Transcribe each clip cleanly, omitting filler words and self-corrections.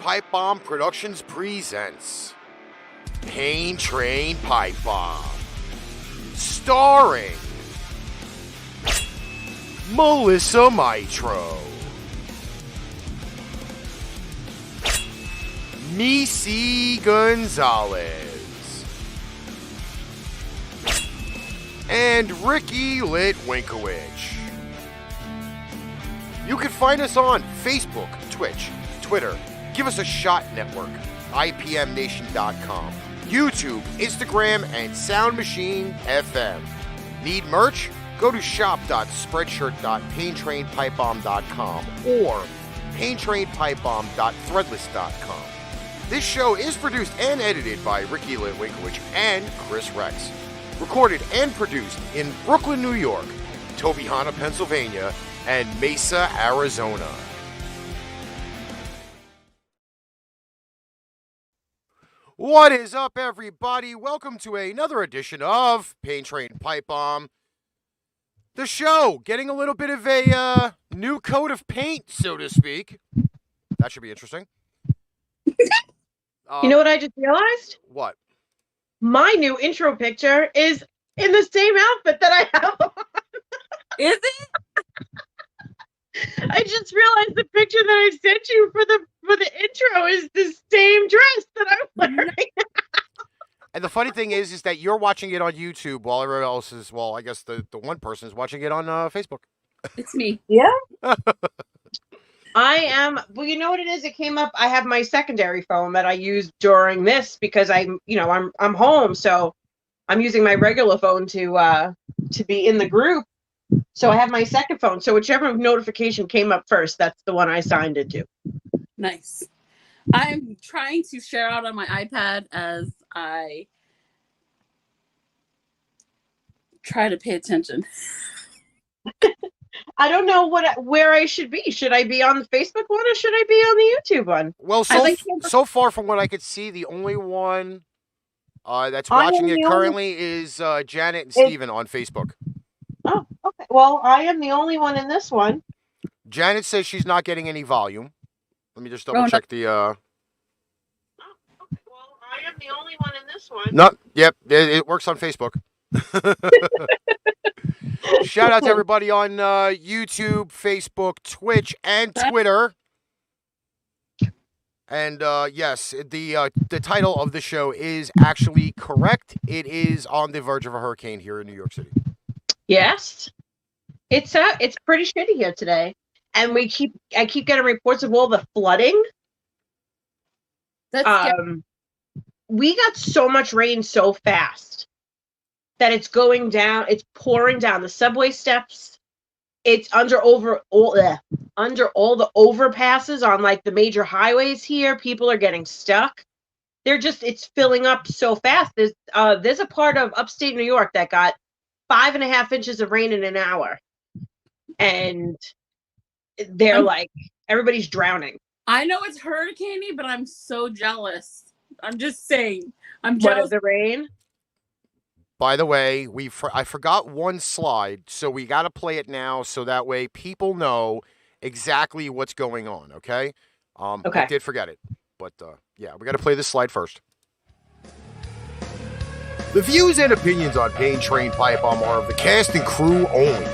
PIpebomb Productions presents Pain Train Pipe Bomb, starring Melissa Mitro, Missy Gonzalez, and Ricky Litwinkowicz. You can find us on Facebook, Twitch, Twitter, Give Us a Shot Network, IPMNation.com, YouTube, Instagram, and Sound Machine FM. Need merch? Go to shop.spreadshirt.paintrainpipebomb.com or paintrainpipebomb.threadless.com. This show is produced and edited by Ricky Litwinkowicz and Chris Rex. Recorded and produced in Brooklyn, New York, Tobyhanna, Pennsylvania, and Mesa, Arizona. What is up, everybody? Welcome to another edition of Pain Train Pipe Bomb. The show getting a little bit of a new coat of paint, so to speak. That should be interesting. You know what I just realized? What? My new intro picture is in the same outfit that I have on. Is it? I just realized the picture that I sent you for the intro is the same dress that I'm wearing. And the funny thing is that you're watching it on YouTube while everyone else is, well, I guess the one person is watching it on Facebook. It's me. Yeah. I am. Well, you know what it is? It came up. I have my secondary phone that I use during this because I'm home, so I'm using my regular phone to be in the group. So I have my second phone. So whichever notification came up first, that's the one I signed it to. Nice. I'm trying to share out on my iPad as I try to pay attention. I don't know where I should be. Should I be on the Facebook one or should I be on the YouTube one? Well, so far from what I could see, the only one that's watching it currently is Janet and Steven on Facebook. Oh, okay. Well, I am the only one in this one. Janet says she's not getting any volume. Let me just double check the. Oh, okay. Well, I am the only one in this one. No, yep, it works on Facebook. Shout out to everybody on YouTube, Facebook, Twitch, and Twitter. And yes, the title of the show is actually correct. It is on the verge of a hurricane here in New York City. Yes, it's pretty shitty here today, and I keep getting reports of all the flooding. We got so much rain so fast that it's going down. It's pouring down the subway steps. it's under all the overpasses on like the major highways here. People are getting stuck. It's filling up so fast. There's a part of upstate New York that got 5.5 inches of rain in an hour. And they're like, everybody's drowning. I know it's hurricaney, but I'm so jealous. I'm just saying. I'm What jealous. of the rain? By the way, I forgot one slide, so we got to play it now so that way people know exactly what's going on, okay? Okay. I did forget it, but yeah, we got to play this slide first. The views and opinions on Pain Train PIpebomb are of the cast and crew only.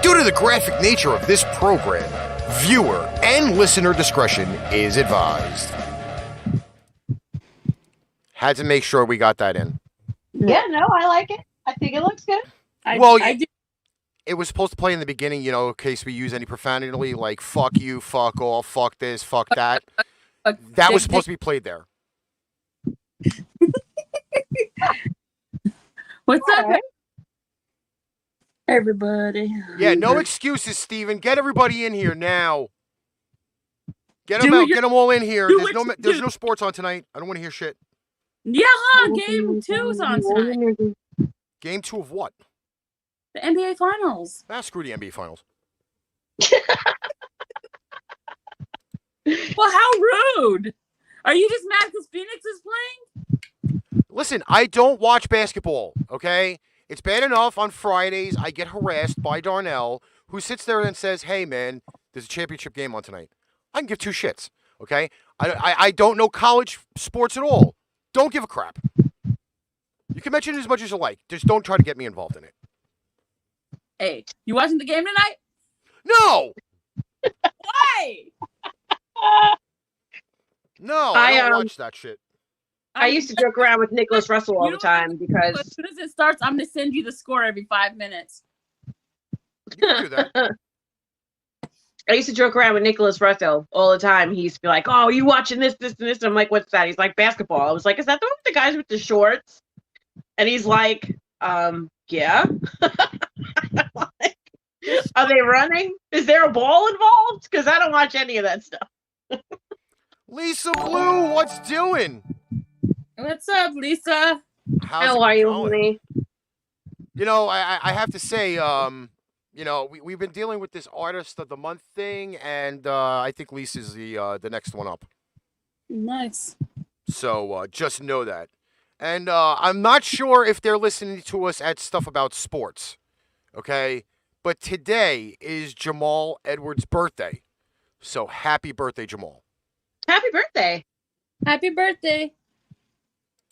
Due to the graphic nature of this program, viewer and listener discretion is advised. Had to make sure we got that in. Yeah, no, I like it. I think it looks good. I do. It was supposed to play in the beginning, in case we use any profanity, like fuck you, fuck all, fuck this, fuck that. That was supposed to be played there. What's up, everybody? Yeah, no excuses, Steven. Get everybody in here now. Get them out. Get them all in here. There's no sports on tonight. I don't want to hear shit. Yeah, game 2's on tonight. Game 2 of what? The NBA Finals. Screw the NBA Finals. Well, how rude. Are you just mad because Phoenix is playing? Listen, I don't watch basketball, okay? It's bad enough on Fridays I get harassed by Darnell, who sits there and says, hey, man, there's a championship game on tonight. I can give two shits, okay? I don't know college sports at all. Don't give a crap. You can mention it as much as you like. Just don't try to get me involved in it. Hey, you watching the game tonight? No! Why? No, I don't watch that shit. I used to joke around with Nicholas Russell all the time because as soon as it starts, I'm going to send you the score every 5 minutes. You can do that. I used to joke around with Nicholas Russell all the time. He used to be like, oh, you watching this, this, and this? And I'm like, what's that? He's like, basketball. I was like, is that the one with the guys with the shorts? And he's like, yeah. Like, are they running? Is there a ball involved? Because I don't watch any of that stuff. Lisa Blue, what's doing? What's up, Lisa? How are you, honey? I have to say, we've been dealing with this artist of the month thing, and I think Lisa's the next one up. Nice. So just know that. And I'm not sure if they're listening to us at Stuff About Sports, okay? But today is Jamal Edwards' birthday. So happy birthday, Jamal. Happy birthday. Happy birthday.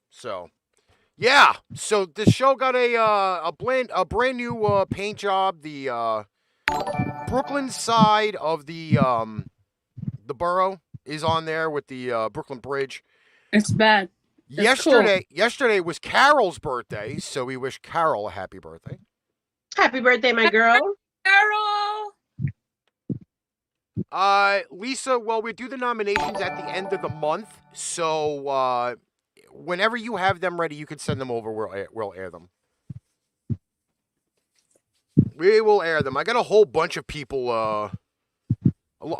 So, yeah. So the show got a brand new paint job. The Brooklyn side of the borough is on there with the Brooklyn Bridge. It's bad. Yesterday was Carol's birthday, so we wish Carol a happy birthday. Happy birthday, my girl. Carol. Lisa, well, we do the nominations at the end of the month, so whenever you have them ready, you can send them over. We'll air them. We will air them. I got a whole bunch of people. I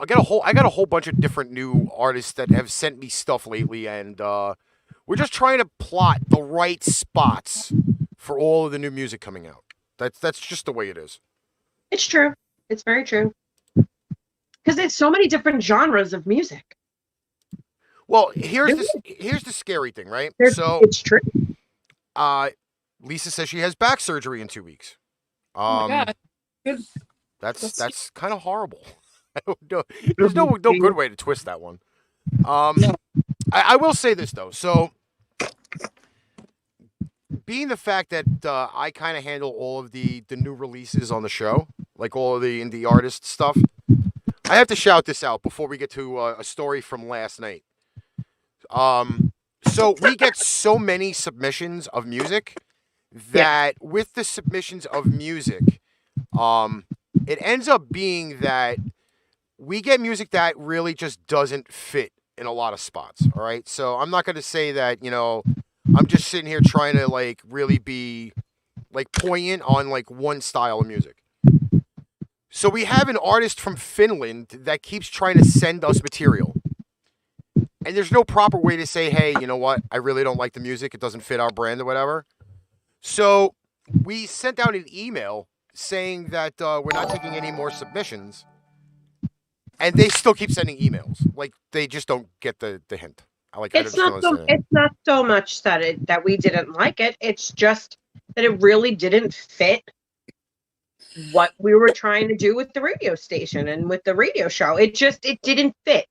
got a whole bunch of different new artists that have sent me stuff lately, and we're just trying to plot the right spots for all of the new music coming out. That's just the way it is. It's true. It's very true. Because there's so many different genres of music. Well, here's the scary thing, right? So it's true. Lisa says she has back surgery in 2 weeks. Oh my God. Good. That's kind of horrible. I don't know. There's no good way to twist that one. I will say this though. So, being the fact that I kind of handle all of the new releases on the show, like all of the indie artist stuff, I have to shout this out before we get to a story from last night. So we get so many submissions of music that with the submissions of music, it ends up being that we get music that really just doesn't fit in a lot of spots. All right. So I'm not going to say that, I'm just sitting here trying to like really be like poignant on like one style of music. So we have an artist from Finland that keeps trying to send us material. And there's no proper way to say, hey, you know what? I really don't like the music. It doesn't fit our brand or whatever. So we sent out an email saying that we're not taking any more submissions. And they still keep sending emails. Like, they just don't get the hint. I It's just don't not so. understand it. It's not so much that we didn't like it. It's just that it really didn't fit what we were trying to do with the radio station and with the radio show. It didn't fit.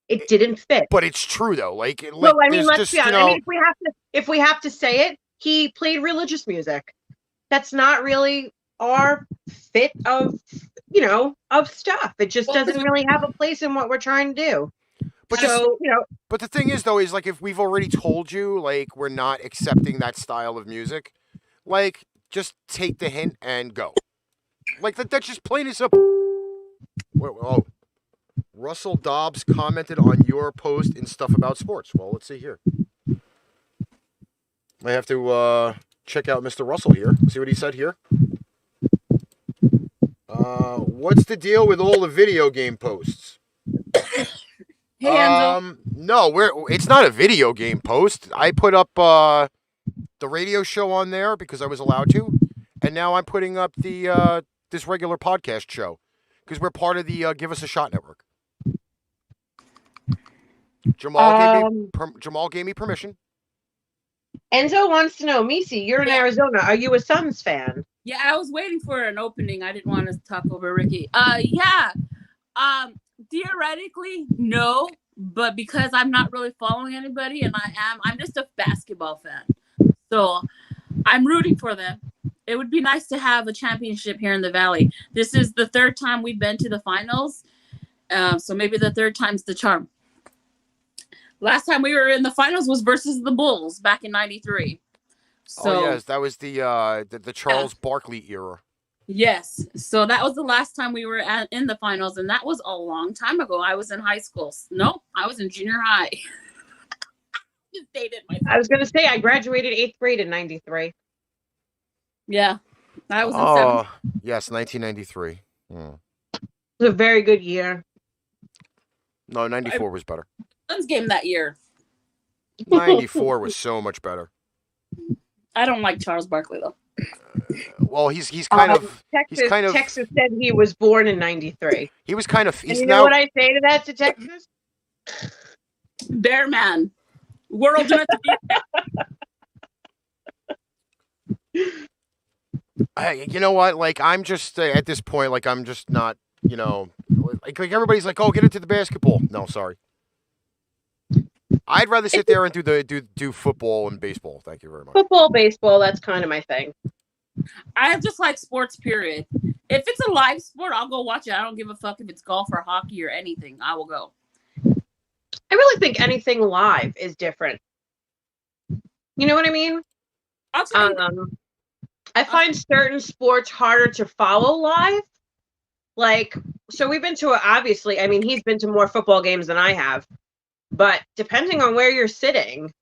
It didn't fit. But it's true though. Like Well, I mean, there's let's just, be honest. I mean, if we have to say it, he played religious music. That's not really our fit of stuff. It just doesn't really have a place in what we're trying to do. But so, But the thing is though, is like if we've already told you like we're not accepting that style of music, like just take the hint and go. Like that's just plain and simple. Oh, Russell Dobbs commented on your post and stuff about sports. Well, let's see here. I have to check out Mr. Russell here. See what he said here. What's the deal with all the video game posts? Hey, Enzo. No, it's not a video game post. I put up the radio show on there because I was allowed to, and now I'm putting up the this regular podcast show because we're part of the Give Us a Shot network. Jamal gave me permission. Enzo wants to know, Misi, you're in Arizona. Are you a Suns fan? Yeah, I was waiting for an opening. I didn't want to talk over Ricky. Theoretically, no, but because I'm not really following anybody, and I'm just a basketball fan. So I'm rooting for them. It would be nice to have a championship here in the Valley. This is the third time we've been to the finals, so maybe the third time's the charm. Last time we were in the finals was versus the Bulls back in '93. So, oh yes, that was the Charles Barkley era. Yes, so that was the last time we were in the finals, and that was a long time ago. I was in high school. No, I was in junior high. Just dated myself. I was going to say I graduated 8th grade in '93. Yeah, I was in 7th. Yes, 1993. It was a very good year. No, 94 was better. Suns game that year. 94 was so much better. I don't like Charles Barkley though. Well, he's kind of Texas said he was born in '93. He was kind of. And you know what I say to that to Texas? Bear man, world's meant to be. You know what? Like I'm just at this point, like I'm just not. You know, like everybody's like, oh, get into the basketball. No, sorry. I'd rather sit there and do football and baseball. Thank you very much. Football, baseball, that's kind of my thing. I just like sports, period. If it's a live sport, I'll go watch it. I don't give a fuck if it's golf or hockey or anything. I will go. I really think anything live is different. You know what I mean? I find certain sports harder to follow live. Like, so we've been to, obviously, I mean, he's been to more football games than I have. But depending on where you're sitting,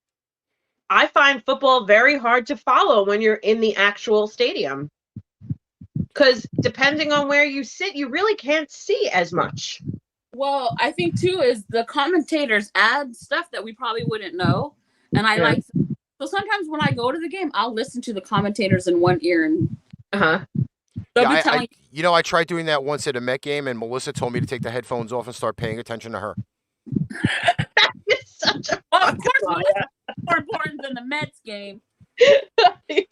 I find football very hard to follow when you're in the actual stadium. Because depending on where you sit, you really can't see as much. Well, I think, too, is the commentators add stuff that we probably wouldn't know. And I like... So sometimes when I go to the game, I'll listen to the commentators in one ear. And they'll be telling I tried doing that once at a Met game, and Melissa told me to take the headphones off and start paying attention to her. Such a of course, more important than the Mets game.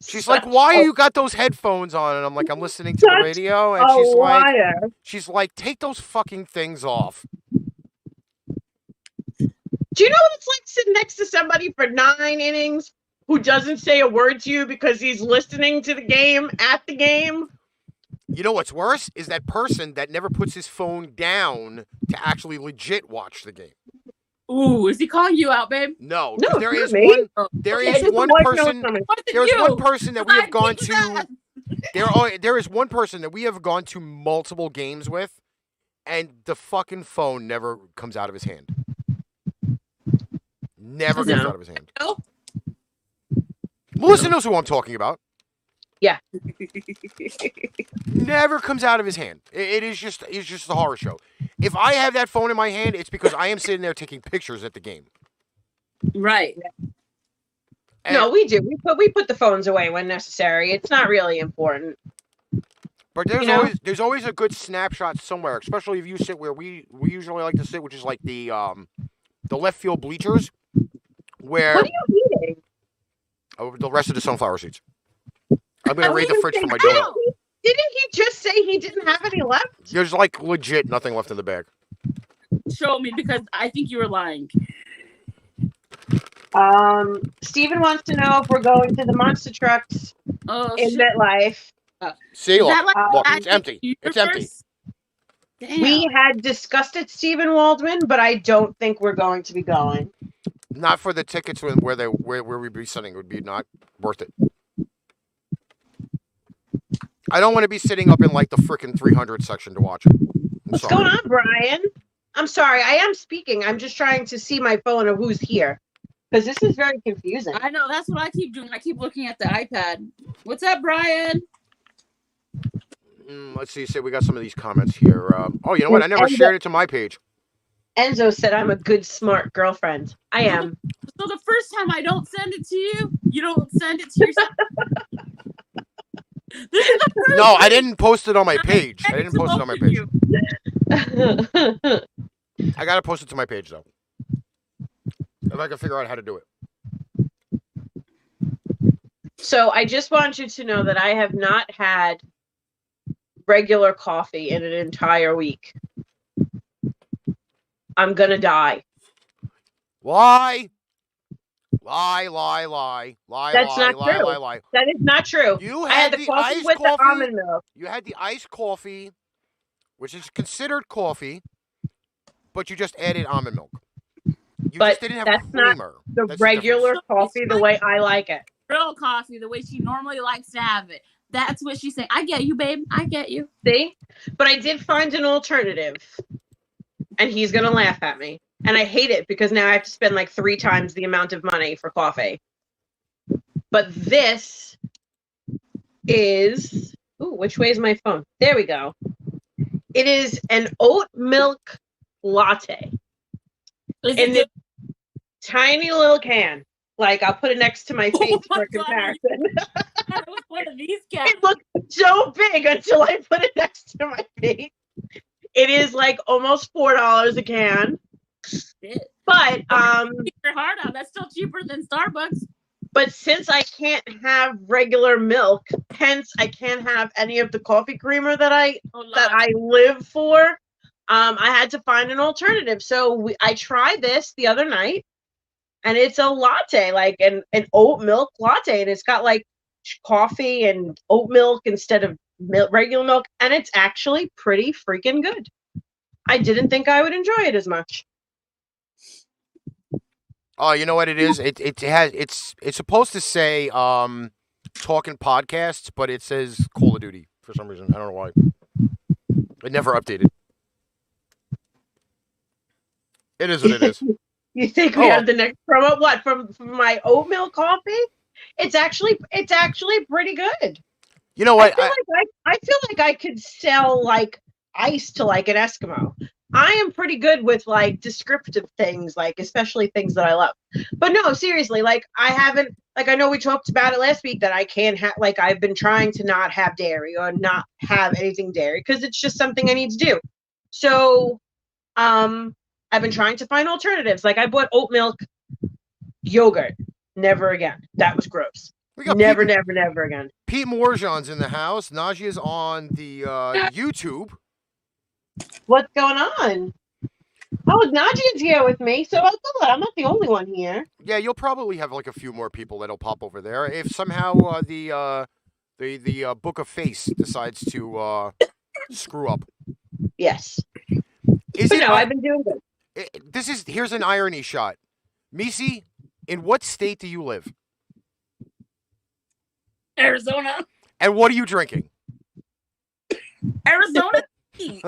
She's like, "Why you got those headphones on?" And I'm like, "I'm listening to the radio." And she's like, "Take those fucking things off." Do you know what it's like sitting next to somebody for 9 innings who doesn't say a word to you because he's listening to the game at the game? You know what's worse is that person that never puts his phone down to actually legit watch the game. Ooh, is he calling you out, babe? No, no, there is me. one. There is one person. There's one person that we have gone to. There is one person that we have gone to multiple games with, and the fucking phone never comes out of his hand. Never comes out of his hand. No. Melissa knows who I'm talking about. Yeah. Never comes out of his hand. It's just a horror show. If I have that phone in my hand, it's because I am sitting there taking pictures at the game. Right. And, No, we do. We put the phones away when necessary. It's not really important. but there's you know? always a good snapshot somewhere, especially if you sit where we usually like to sit, which is like the left field bleachers, where What are you eating? the rest of the sunflower seeds. I'm gonna I raid the was fridge for my saying, donut. Didn't he just say he didn't have any left? There's like legit nothing left in the bag. Show me, because I think you were lying. Steven wants to know if we're going to the monster trucks Oh, in shit. MetLife. See, Is look, that like look, at it's empty. the It's empty. universe? Damn. We had discussed it, Steven Waldman, but I don't think we're going to be going. Not for the tickets where we'd be sitting. It would be not worth it. I don't want to be sitting up in like the frickin' 300 section to watch it. What's going on, Brian? I'm sorry, I am speaking. I'm just trying to see my phone of who's here. Because this is very confusing. I know, that's what I keep doing. I keep looking at the iPad. What's up, Brian? Let's see. We got some of these comments here. Oh, you know what? I never shared it to my page. Enzo said I'm a good, smart girlfriend. I am. So the first time I don't send it to you, you don't send it to yourself. This is the first No, I time didn't post it on my I page. I send it didn't to post it on my both of page. you. I gotta post it to my page though. If I can figure out how to do it. So I just want you to know that I have not had regular coffee in an entire week. I'm gonna die. Lie. Lie. That's not true. Lie. That is not true. You I had the coffee iced with the coffee. almond milk. You had the iced coffee, which is considered coffee, but you just added almond milk. You But just didn't have that's not creamer. The That's regular difference. coffee the way I like it. Real coffee, the way she normally likes to have it. That's what she's saying. I get you, babe. I get you. See? But I did find an alternative. And he's gonna laugh at me. And I hate it because now I have to spend like 3 times the amount of money for coffee. But this is, ooh, which way is my phone? There we go. It is an oat milk latte Is in it this tiny little can. Like, I'll put it next to my face my for God, comparison. it was one of these cats. It looked so big until I put it next to my face. It is like almost $4 a can. Shit. But Keep your heart out. That's still cheaper than Starbucks. but since I can't have regular milk, hence I can't have any of the coffee creamer that I live for. I had to find an alternative. So I tried this the other night, and it's a latte, like an oat milk latte, and it's got like coffee and oat milk instead of regular milk, and it's actually pretty freaking good. I didn't think I would enjoy it as much. Oh, you know what it is? It's supposed to say talking podcasts, but it says Call of Duty for some reason. I don't know why. It never updated. It is what it is. You think we have the next promo? What from my oat milk coffee? It's actually pretty good. You know what? I feel like I could sell like ice to like an Eskimo. I am pretty good with like descriptive things, like especially things that I love. But no, seriously, like I haven't, like I know we talked about it last week that I can't have, like I've been trying to not have dairy or not have anything dairy because it's just something I need to do. So, I've been trying to find alternatives. Like I bought oat milk yogurt. Never again. That was gross. We got never again. Pete Morjan's in the house. Najia's on the YouTube. What's going on? Oh, Najia's here with me, so I'm not the only one here. Yeah, you'll probably have like a few more people that'll pop over there if somehow the Book of Face decides to screw up. Yes. I've been doing good. Here's an irony shot. Misi, in what state do you live? Arizona. And what are you drinking? Arizona. There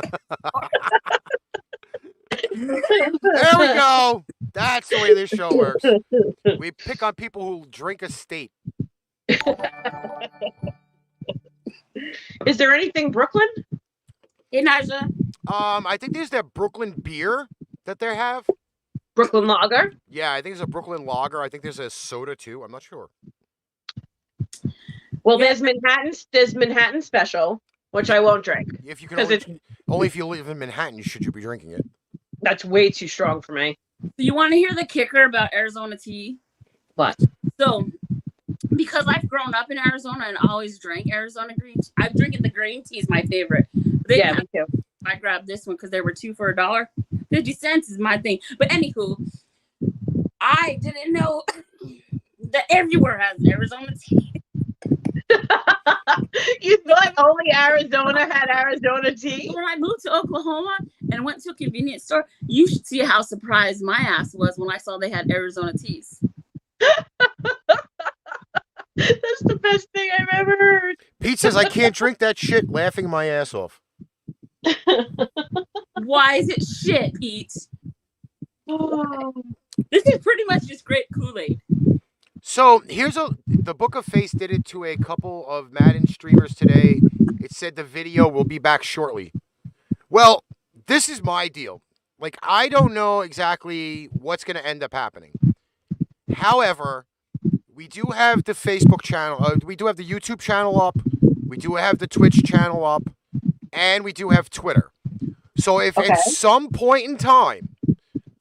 we go. That's the way this show works. We pick on people who drink a state. Is there anything Brooklyn? Hey, Naja. I think there's that Brooklyn beer that they have. Brooklyn Lager? Yeah, I think there's a Brooklyn Lager. I think there's a soda too. I'm not sure. Well, Yeah. there's Manhattan Special, which I won't drink. If you can 'Cause only if you live in Manhattan, should you be drinking it? That's way too strong for me. So you want to hear the kicker about Arizona tea? What? So, because I've grown up in Arizona and always drank Arizona green tea, I'm drinking the green tea is my favorite. They Yeah, have- me too. I grabbed this one because there were 2 for $1. 50 cents is my thing. But anywho, I didn't know that everywhere has Arizona tea. You thought only Arizona had Arizona tea? When I moved to Oklahoma and went to a convenience store, you should see how surprised my ass was when I saw they had Arizona teas. That's the best thing I've ever heard. Pete says I can't drink that shit, laughing my ass off. Why is it shit, Pete? Oh. This is pretty much just grape Kool-Aid. So the Book of Face did it to a couple of Madden streamers today. It said the video will be back shortly. Well, this is my deal. Like, I don't know exactly what's going to end up happening. However, we do have the Facebook channel. We do have the YouTube channel up. We do have the Twitch channel up. And we do have Twitter. So if at some point in time,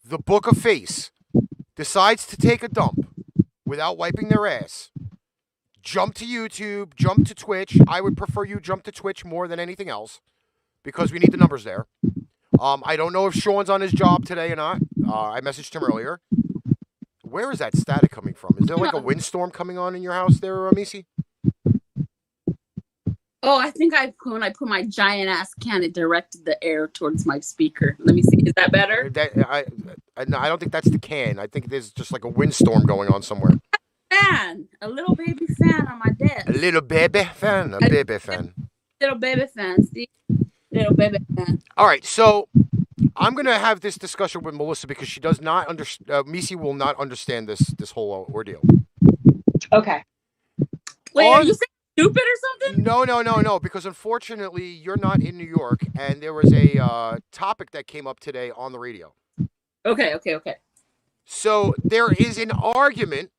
the Book of Face decides to take a dump without wiping their ass, jump to YouTube, jump to Twitch. I would prefer you jump to Twitch more than anything else because we need the numbers there. I don't know if Sean's on his job today or not. I messaged him earlier. Where is that static coming from? Is there like a windstorm coming on in your house there, Misi? Oh, I think when I put my giant ass can, it directed the air towards my speaker. Let me see. Is that better? No, I don't think that's the can. I think there's just like a windstorm going on somewhere. Fan, a little baby fan on my desk. A little baby fan, a baby fan. Little baby fan, see? Little baby fan. All right, so I'm gonna have this discussion with Melissa because she does not understand. Misi will not understand this whole ordeal. Okay. Wait, are you saying stupid or something? No. Because unfortunately, you're not in New York, and there was a topic that came up today on the radio. Okay. So there is an argument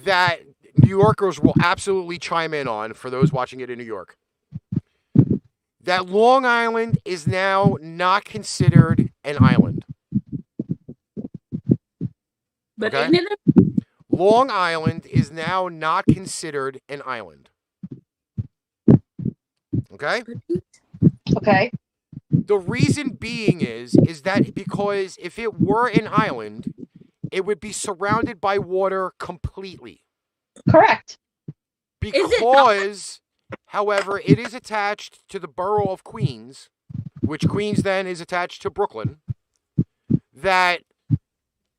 that New Yorkers will absolutely chime in on for those watching it in New York. That Long Island is now not considered an island. But Okay. isn't it? Long Island is now not considered an island. Okay? Okay. The reason being is that because if it were an island, it would be surrounded by water completely. Correct. Because, however, it is attached to the borough of Queens, which Queens then is attached to Brooklyn, that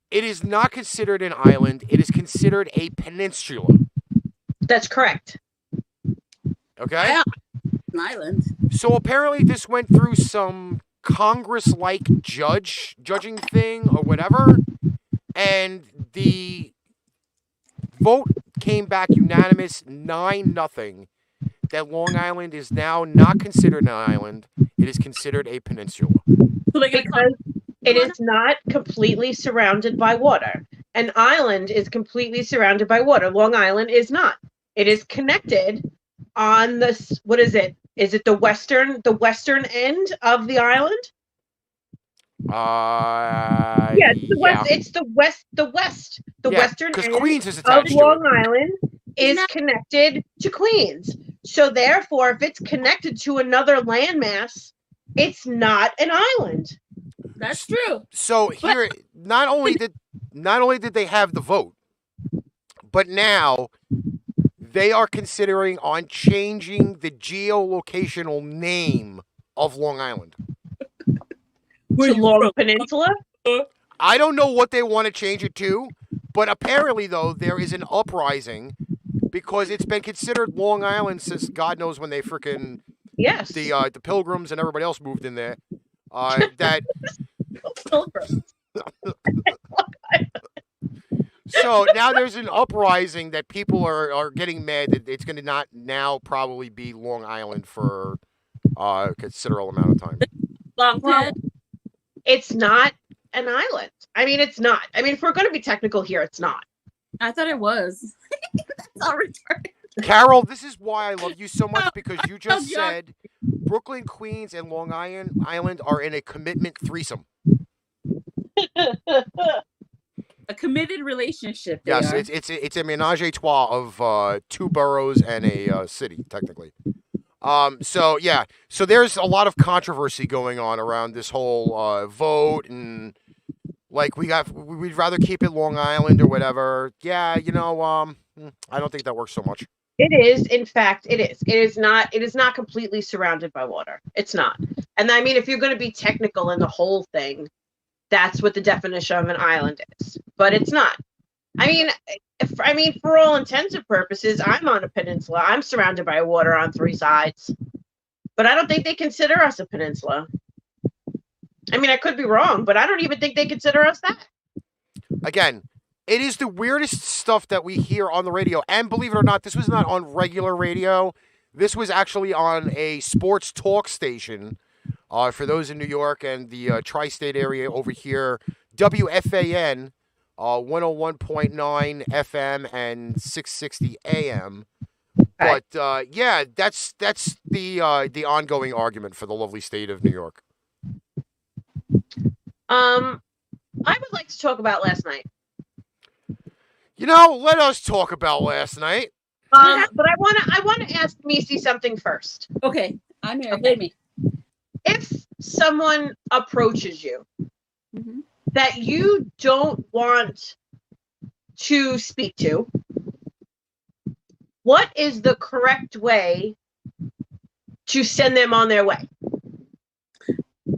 it is not considered an island. It is considered a peninsula. That's correct. Okay? Yeah. An island. So apparently this went through some Congress-like judging thing or whatever, and the vote came back unanimous 9-0 that Long Island is now not considered an island. It is considered a peninsula. So they get Because it is not completely surrounded by water. An island is completely surrounded by water. Long Island is not. It is connected on this. What is it? Is it the western end of the island? Yeah, it's the west. It's the west. The western because end Queens is of attached to Long it. Island is connected to Queens. So therefore, if it's connected to another landmass, it's not an island. That's true. So here, not only did they have the vote, but now they are considering on changing the geolocational name of Long Island. To Long Peninsula? I don't know what they want to change it to, but apparently, though, there is an uprising because it's been considered Long Island since God knows when they freaking the Pilgrims and everybody else moved in there. So now there's an uprising that people are getting mad that it's going to not now probably be Long Island for a considerable amount of time. Long Well, Ted. it's not an island. I mean, it's not. I mean, if we're going to be technical here, it's not. I thought it was. That's all retarded. Carol, this is why I love you so much, because you just Yeah. said Brooklyn, Queens, and Long Island are in a commitment threesome. A committed relationship. They Yes, are. it's a menage a trois of 2 boroughs and a city, technically. So yeah, so there's a lot of controversy going on around this whole vote, and like we'd rather keep it Long Island or whatever. Yeah, I don't think that works so much. It is, in fact, it is. It is not. It is not completely surrounded by water. It's not. And I mean, if you're going to be technical in the whole thing, that's what the definition of an island is. But it's not. I mean, for all intents and purposes, I'm on a peninsula. I'm surrounded by water on 3 sides. But I don't think they consider us a peninsula. I mean, I could be wrong, but I don't even think they consider us that. Again, it is the weirdest stuff that we hear on the radio. And believe it or not, this was not on regular radio. This was actually on a sports talk station. For those in New York and the tri-state area over here, WFAN, 101.9 FM and 660 AM. Right. But yeah, that's the ongoing argument for the lovely state of New York. I would like to talk about last night. Let us talk about last night. But I want to ask Missy something first. Okay, I'm here. Okay. Hit me. If someone approaches you Mm-hmm. that you don't want to speak to, what is the correct way to send them on their way?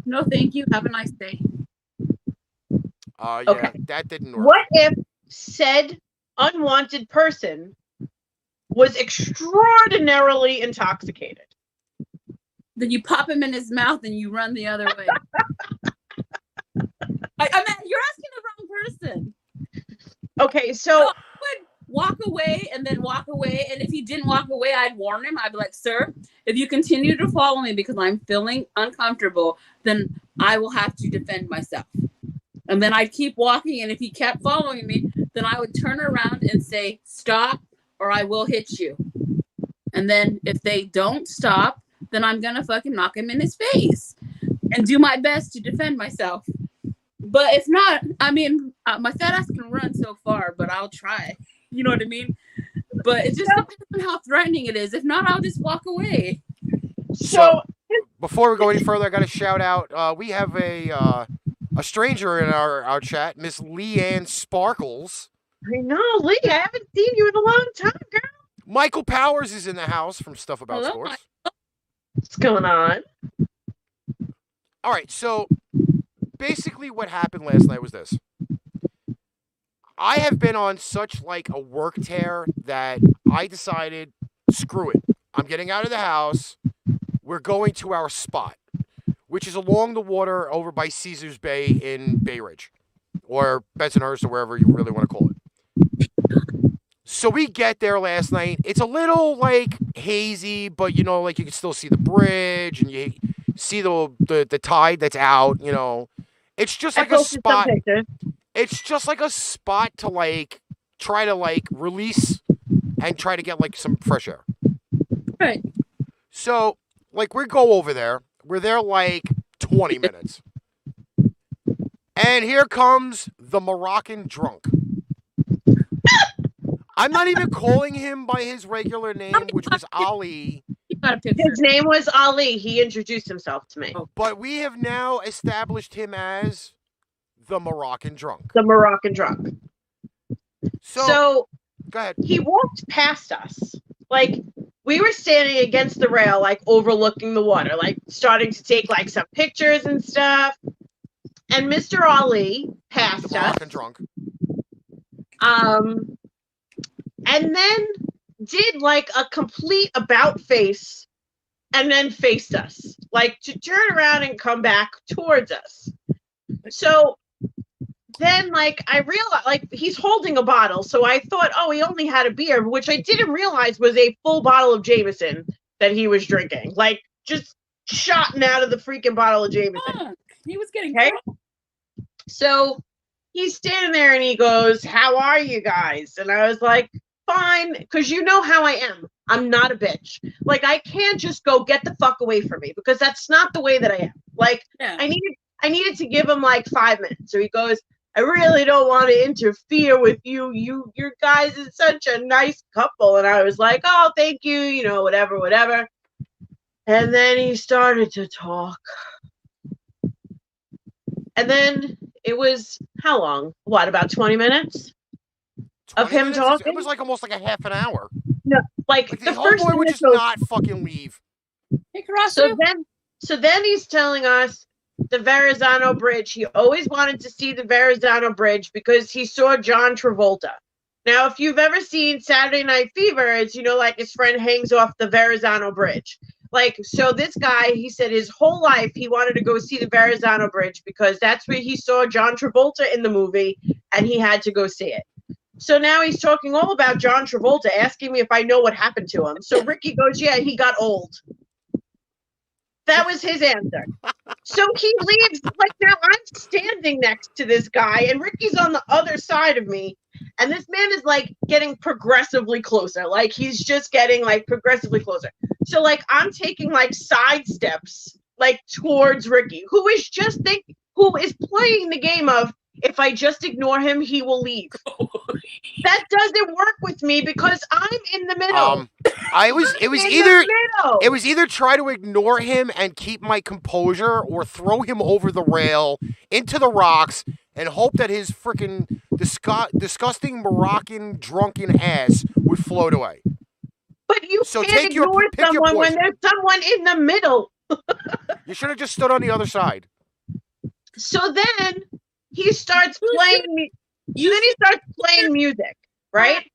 No, thank you. Have a nice day. Yeah, Okay. that didn't work. What if said unwanted person was extraordinarily intoxicated? Then you pop him in his mouth and you run the other way. I mean, you're asking the wrong person. Okay, so I would walk away and then walk away. And if he didn't walk away, I'd warn him. I'd be like, sir, if you continue to follow me because I'm feeling uncomfortable, then I will have to defend myself. And then I'd keep walking. And if he kept following me, then I would turn around and say, stop, or I will hit you. And then if they don't stop, then I'm going to fucking knock him in his face and do my best to defend myself. But if not, I mean, my fat ass can run so far, but I'll try. You know what I mean? But it just depends on how threatening it is. If not, I'll just walk away. so Before we go any further, I got to shout out. We have a stranger in our chat, Miss Leanne Sparkles. I know, Lee, I haven't seen you in a long time, girl. Michael Powers is in the house from Stuff About Hello, Sports. What's going on? All right, so basically what happened last night was this. I have been on such like a work tear that I decided, screw it. I'm getting out of the house. We're going to our spot, which is along the water over by Caesars Bay in Bay Ridge, or Bensonhurst, or wherever you really want to call it. So we get there last night. It's a little like hazy, but like you can still see the bridge and you see the tide that's out. It's just like a spot. It's just like a spot to like try to like release and try to get like some fresh air. Right. So like we go over there. We're there like 20 minutes. And here comes the Moroccan drunk. I'm not even calling him by his regular name, which was Ali. You got a picture. His name was Ali. He introduced himself to me. Oh. But we have now established him as the Moroccan drunk. The Moroccan drunk. So go ahead. He walked past us. Like, we were standing against the rail, like overlooking the water, like starting to take like some pictures and stuff. And Mr. Ali passed The us. Moroccan drunk. And then did like a complete about face and then faced us, like to turn around and come back towards us. So then like I realized like he's holding a bottle, so I thought, oh, he only had a beer, which I didn't realize was a full bottle of Jameson that he was drinking, like just shotting out of the freaking bottle of Jameson. Fuck. He was getting Okay. So he's standing there and he goes, "How are you guys?" And I was like, "Fine," because you know how I am. I'm not a bitch. Like I can't just go get the fuck away from me because that's not the way that I am. Like Yeah. I needed to give him like 5 minutes. So he goes, "I really don't want to interfere with you. Your guys is such a nice couple." And I was like, "Oh, thank you, you know, whatever, whatever." And then he started to talk. And then it was how long? What, about 20 minutes? Of 20 him minutes? talking? It was like almost like a half an hour. No, like Like the the first homeboy would just initial- not fucking leave. Hey, Karatu. So then he's telling us the Verrazano Bridge. He always wanted to see the Verrazano Bridge because he saw John Travolta. Now, if you've ever seen Saturday Night Fever, it's, you know, like his friend hangs off the Verrazano Bridge. Like, so this guy, he said his whole life he wanted to go see the Verrazano Bridge because that's where he saw John Travolta in the movie and he had to go see it. So now he's talking all about John Travolta, asking me if I know what happened to him. So Ricky goes, "Yeah, he got old." That was his answer. So he leaves. Like now I'm standing next to this guy and Ricky's on the other side of me. And this man is like getting progressively closer. Like he's just getting like progressively closer. So like I'm taking like side steps like towards Ricky, who is playing the game of if I just ignore him, he will leave. That doesn't work with me because I'm in the middle. It was either try to ignore him and keep my composure or throw him over the rail into the rocks and hope that his freaking disgusting Moroccan drunken ass would float away. But you can't ignore someone when there's someone in the middle. You should have just stood on the other side. So then he starts playing. Music, right?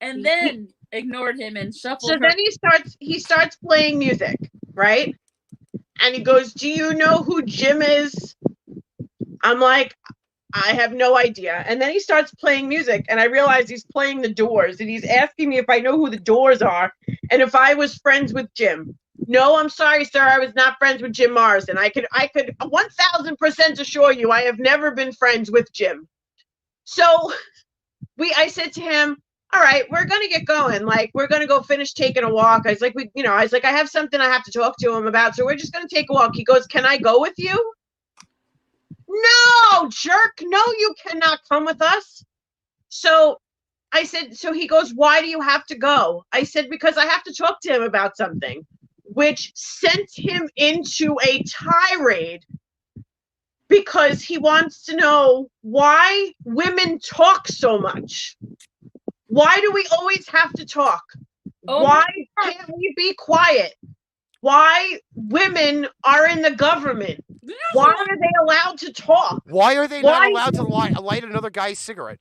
And then ignored him and shuffled. So then he starts playing music, right? And he goes, "Do you know who Jim is?" I'm like, "I have no idea." And then he starts playing music, and I realize he's playing the Doors, and he's asking me if I know who the Doors are and if I was friends with Jim. No, I'm sorry, sir. I was not friends with Jim Morrison. I could 1000% assure you I have never been friends with Jim. So I said to him, "All right, we're gonna get going. Like, we're gonna go finish taking a walk." I was like, I have something I have to talk to him about, so we're just gonna take a walk. He goes, "Can I go with you?" "No, jerk. No, you cannot come with us." So I said, so he goes, "Why do you have to go?" I said, "Because I have to talk to him about something," which sent him into a tirade because he wants to know why women talk so much. Why do we always have to talk? Why can't we be quiet? Why women are in the government? Why are they allowed to talk? Why are they not allowed to light another guy's cigarette?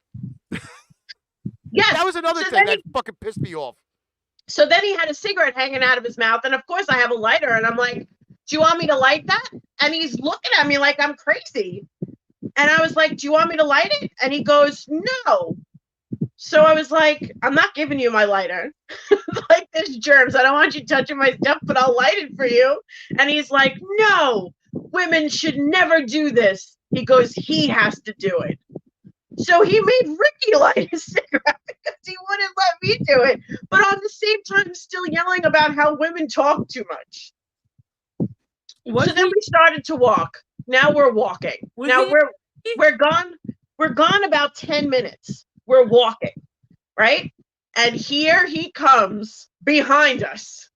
Yes. That was another thing that fucking pissed me off. So then he had a cigarette hanging out of his mouth, and of course I have a lighter, and I'm like, "Do you want me to light that?" And he's looking at me like I'm crazy. And I was like, "Do you want me to light it?" And he goes, "No." So I was like, "I'm not giving you my lighter." Like, there's germs. I don't want you touching my stuff, but I'll light it for you. And he's like, "No, women should never do this." He goes, "He has to do it." So he made Ricky light his cigarette because he wouldn't let me do it. But on the same time, still yelling about how women talk too much. So then we started to walk. Now we're walking. Now we're gone. We're gone about 10 minutes. We're walking, right? And here he comes behind us,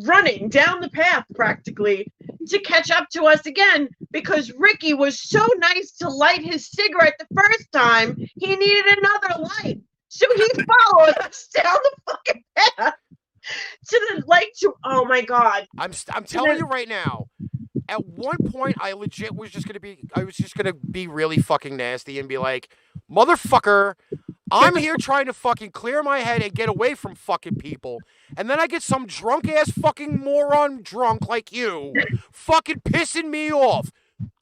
running down the path practically to catch up to us again because Ricky was so nice to light his cigarette the first time, he needed another light. So he followed us down the fucking path oh my God. I'm telling you right now, at one point I legit was just gonna be really fucking nasty and be like, "Motherfucker, I'm here trying to fucking clear my head and get away from fucking people. And then I get some drunk ass fucking moron drunk like you fucking pissing me off.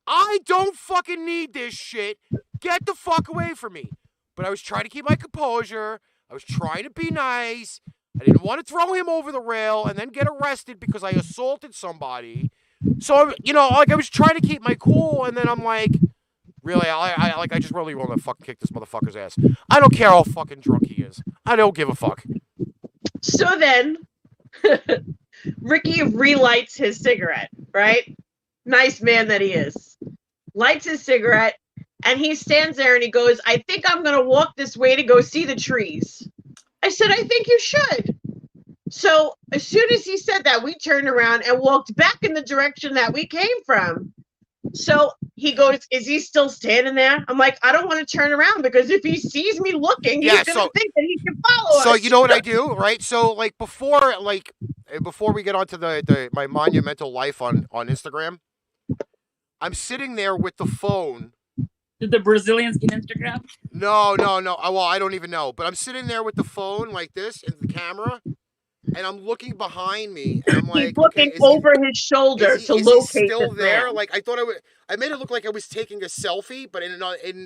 I don't fucking need this shit. Get the fuck away from me. But I was trying to keep my composure. I was trying to be nice. I didn't want to throw him over the rail and then get arrested because I assaulted somebody. So, you know, like I was trying to keep my cool, and then I'm like, really, I just really want to fucking kick this motherfucker's ass. I don't care how fucking drunk he is. I don't give a fuck. So then, Ricky relights his cigarette, right? Nice man that he is. Lights his cigarette, and he stands there and he goes, I think I'm going to walk this way to go see the trees. I said, I think you should. So as soon as he said that, we turned around and walked back in the direction that we came from. So he goes, is he still standing there? I'm like, I don't want to turn around because if he sees me looking, he's going to think that he can follow us. So you know what I do, right? So like before we get onto my monumental life on Instagram, I'm sitting there with the phone. Did the Brazilians get Instagram? No. Well, I don't even know. But I'm sitting there with the phone like this and the camera, and I'm looking behind me, and I'm like, he's looking over his shoulder to locate. Is he still there? Man. Like I thought I made it look like I was taking a selfie, but in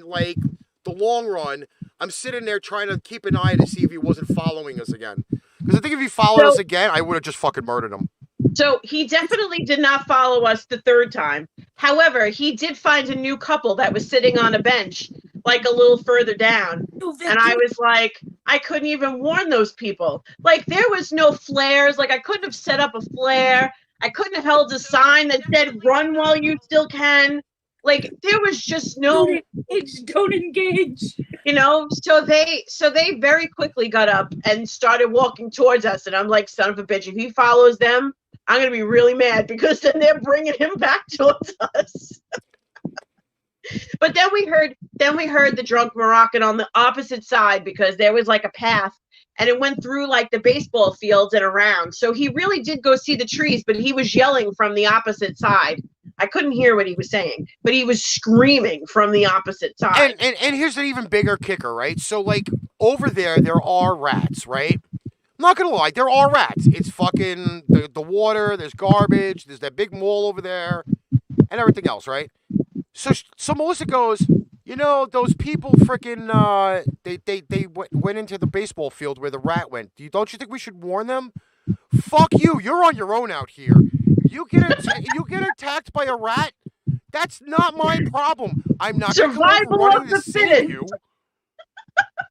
like the long run, I'm sitting there trying to keep an eye to see if he wasn't following us again. Because I think if he followed us again, I would have just fucking murdered him. So he definitely did not follow us the third time. However, he did find a new couple that was sitting on a bench, like a little further down. And I was like, I couldn't even warn those people. Like, there was no flares. Like, I couldn't have set up a flare. I couldn't have held a sign that said, run while you still can. Like, there was just no... Don't engage. You know, so they very quickly got up and started walking towards us. And I'm like, son of a bitch, if he follows them, I'm going to be really mad because then they're bringing him back towards us. But then we heard the drunk Moroccan on the opposite side because there was like a path and it went through like the baseball fields and around. So he really did go see the trees, but he was yelling from the opposite side. I couldn't hear what he was saying, but he was screaming from the opposite side. And here's an even bigger kicker, right? So like over there are rats, right? I'm not gonna lie, there are rats. It's fucking the water, there's garbage, there's that big mall over there, and everything else, right? So Melissa goes, you know, those people freaking they went into the baseball field where the rat went. Don't you think we should warn them? Fuck you, you're on your own out here. You get attacked by a rat? That's not my problem. I'm not coming to save you.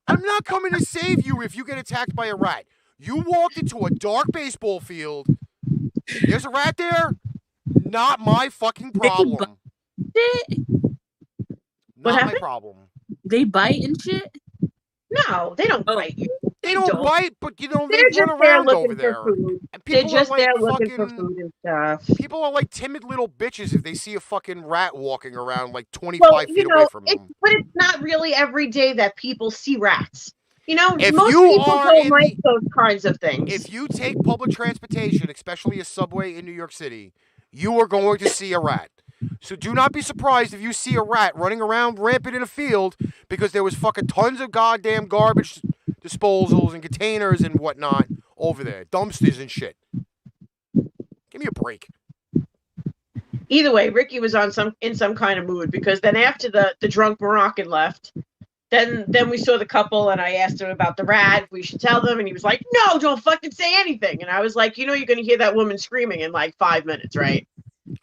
I'm not coming to save you if you get attacked by a rat. You walked into a dark baseball field. There's a rat there. Not my fucking problem. Not my problem. They bite and shit? No, they don't bite you. They don't bite, but you know, they run around over there. They're just there looking for food and stuff. People are like timid little bitches if they see a fucking rat walking around like 25 feet away from them. But it's not really every day that people see rats. You know, if most you people don't like those kinds of things. If you take public transportation, especially a subway in New York City, you are going to see a rat. So do not be surprised if you see a rat running around rampant in a field because there was fucking tons of goddamn garbage disposals and containers and whatnot over there. Dumpsters and shit. Give me a break. Either way, Ricky was in some kind of mood because then after the drunk Moroccan left, then we saw the couple and I asked him about the rat. We should tell them. And he was like, no, don't fucking say anything. And I was like, you know, you're going to hear that woman screaming in like 5 minutes, right?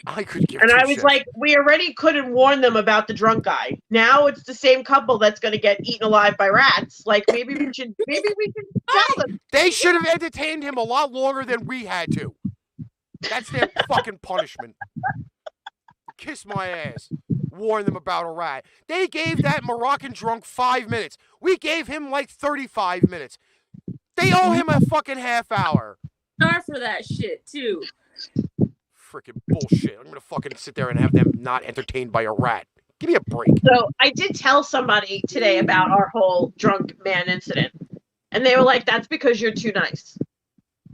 I could give And I was shit. like, we already couldn't warn them about the drunk guy. Now it's the same couple that's going to get eaten alive by rats. Like maybe we can tell them. They should have entertained him a lot longer than we had to. That's their fucking punishment. Kiss my ass. Warn them about a rat. They gave that Moroccan drunk 5 minutes. We gave him like 35 minutes. They owe him a fucking half hour. Star for that shit too. Freaking bullshit. I'm gonna fucking sit there and have them not entertained by a rat. Give me a break. So I did tell somebody today about our whole drunk man incident. And they were like, that's because you're too nice.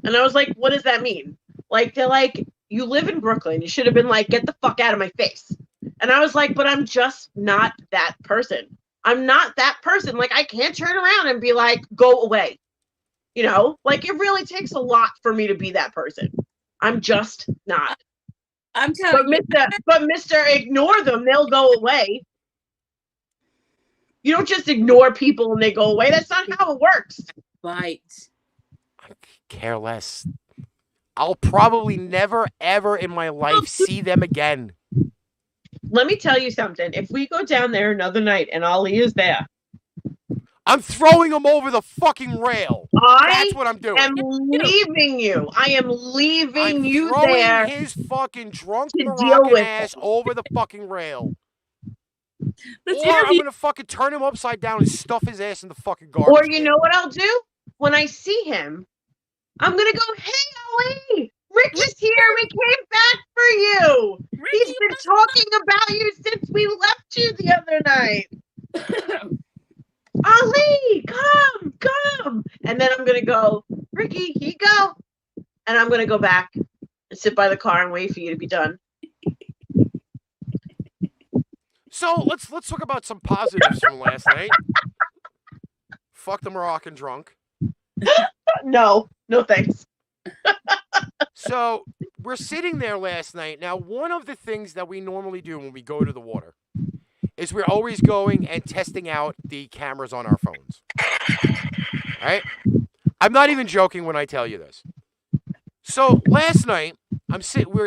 And I was like, what does that mean? Like, they're like, you live in Brooklyn. You should have been like, get the fuck out of my face. And I was like, but I'm just not that person. I'm not that person. Like, I can't turn around and be like, go away. You know, like it really takes a lot for me to be that person. I'm just not. I'm telling you. But Mr. Ignore them, they'll go away. You don't just ignore people and they go away. That's not how it works. Bite. I care less. I'll probably never, ever in my life see them again. Let me tell you something. If we go down there another night and Ali is there, I'm throwing them over the fucking rail. That's what I'm doing. I'm leaving you. I am leaving you throwing there. his fucking drunk to deal Moroccan with ass over the fucking rail. Let's Or I'm interview. gonna fucking turn him upside down and stuff his ass in the fucking garbage. Or you can. know what I'll do? When I see him, I'm gonna go, hey Ali, Ricky's here. We came back for you. He's been talking about you since we left you the other night. Ali, come. And then I'm going to go, Ricky, here you go. And I'm going to go back and sit by the car and wait for you to be done. So let's talk about some positives from last night. Fuck the Moroccan drunk. No thanks. So we're sitting there last night. Now, one of the things that we normally do when we go to the water is we're always going and testing out the cameras on our phones. Right? I'm not even joking when I tell you this. So last night,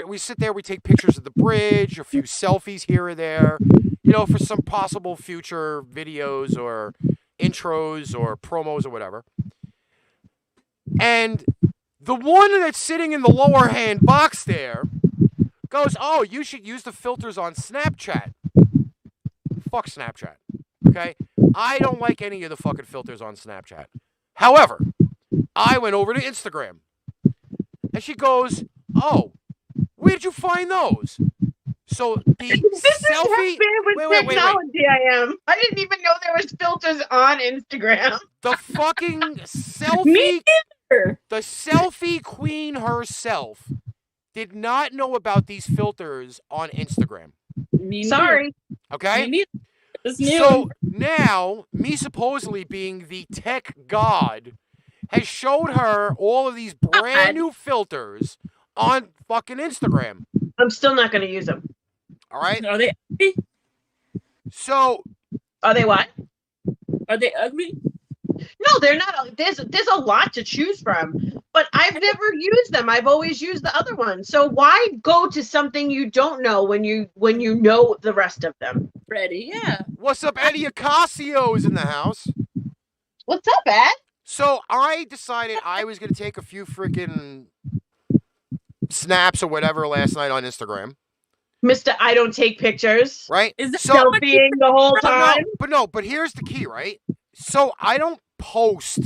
we sit there, we take pictures of the bridge, a few selfies here or there, you know, for some possible future videos or intros or promos or whatever. And the one that's sitting in the lower hand box there goes, oh, you should use the filters on Snapchat. Fuck Snapchat. Okay? I don't like any of the fucking filters on Snapchat. However, I went over to Instagram. And she goes, oh, where did you find those? So the This is how selfie. bad with technology I am. I didn't even know there was filters on Instagram. The fucking selfie. Me neither. The selfie queen herself did not know about these filters on Instagram. Me neither. Sorry. Okay? Me neither. It's new. So now, me supposedly being the tech god, has showed her all of these brand new filters on fucking Instagram. I'm still not going to use them. All right? Are they ugly? So, Are they what? Are they ugly? No, they're not. There's a lot to choose from, but I've never used them. I've always used the other one. So why go to something you don't know when you know the rest of them? Ready? Yeah. what's up? Eddie Ocasio is in the house. What's up, Ed? So, I decided I was going to take a few freaking snaps or whatever last night on Instagram. Mr. I don't take pictures. Right? Is that So, Selfieing the whole time. but here's the key, right? So I don't post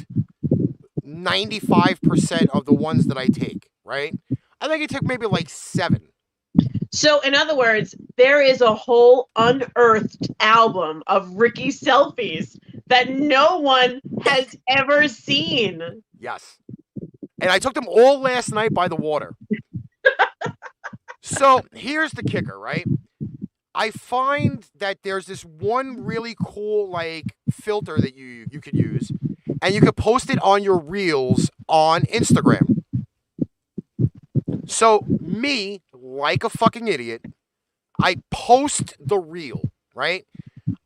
95% of the ones that I take, right? I think I took maybe like 7. So, in other words, there is a whole unearthed album of Ricky selfies that no one has ever seen. Yes. And I took them all last night by the water. So here's the kicker, right? I find that there's this one really cool like filter that you could use, and you could post it on your reels on Instagram. So me, like a fucking idiot, I post the reel, right?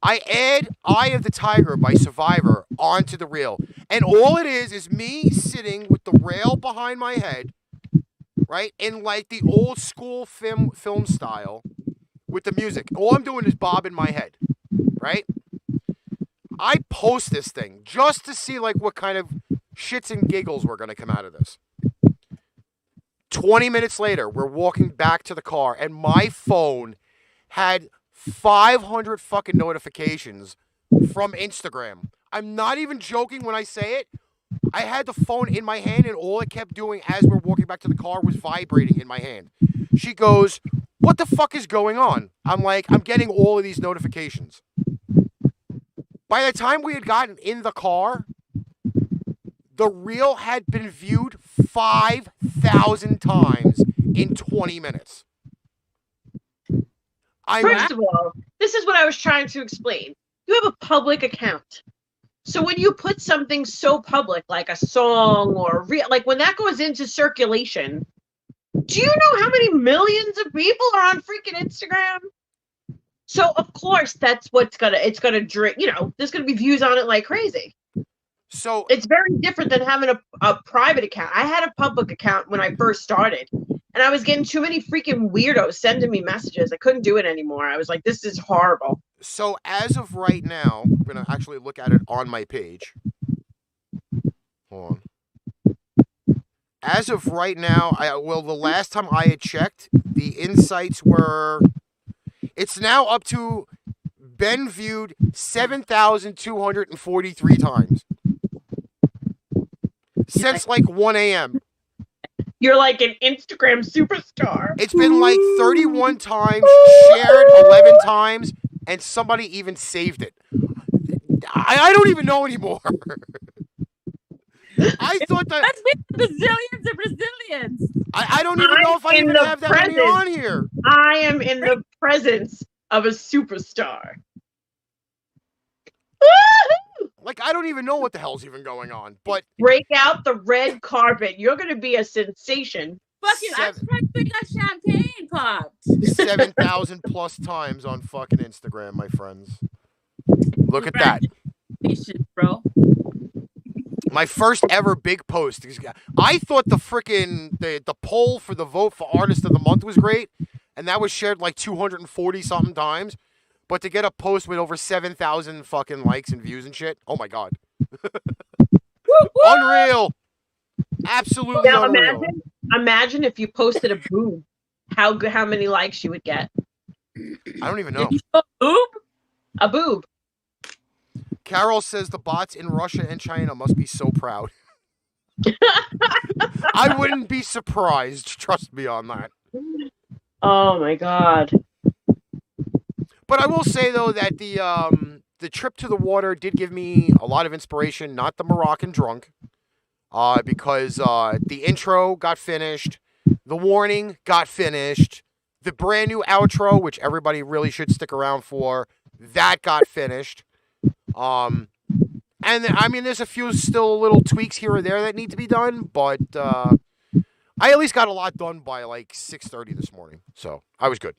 I add Eye of the Tiger by Survivor onto the reel. And all it is me sitting with the rail behind my head, right? In like the old school film style with the music. All I'm doing is bobbing my head, right? I post this thing just to see like what kind of shits and giggles were going to come out of this. 20 minutes later, we're walking back to the car and my phone had 500 fucking notifications from Instagram. I'm not even joking when I say it. I had the phone in my hand and all it kept doing as we're walking back to the car was vibrating in my hand. She goes, what the fuck is going on? I'm like, I'm getting all of these notifications. By the time we had gotten in the car, the reel had been viewed 5,000 times in 20 minutes. First of all, this is what I was trying to explain. You have a public account. So when you put something so public, like a song or like when that goes into circulation, do you know how many millions of people are on freaking Instagram? So of course that's it's gonna drink. You know, there's gonna be views on it like crazy. So It's very different than having a private account. I had a public account when I first started, and I was getting too many freaking weirdos sending me messages. I couldn't do it anymore. I was like, this is horrible. So as of right now, I'm gonna actually look at it on my page. Hold on. As of right now, the last time I had checked, the insights were. It's now up to been viewed 7,243 times since like 1 a.m. You're like an Instagram superstar. It's been like 31 times, shared 11 times, and somebody even saved it. I don't even know anymore. I thought that. That's been Brazilians and Brazilians. I don't even know if I even have that many on here. I am in the presence of a superstar. Like, I don't even know what the hell's even going on. But break out the red carpet. You're going to be a sensation. Fucking, I'm surprised we got champagne popped. 7,000 plus times on fucking Instagram, my friends. Look at that. Bro. My first ever big post. I thought the freaking the poll for the vote for Artist of the Month was great, and that was shared like 240 something times. But to get a post with over 7,000 fucking likes and views and shit, oh my god, unreal, absolutely now unreal. Imagine if you posted a boob, how many likes you would get. I don't even know. A boob. Carol says the bots in Russia and China must be so proud. I wouldn't be surprised. Trust me on that. Oh my god. But I will say though that the trip to the water did give me a lot of inspiration. Not the Moroccan drunk, because the intro got finished, the warning got finished, the brand new outro, which everybody really should stick around for, that got finished. And I mean, there's a few still little tweaks here or there that need to be done, but I at least got a lot done by like 6:30 this morning, so I was good.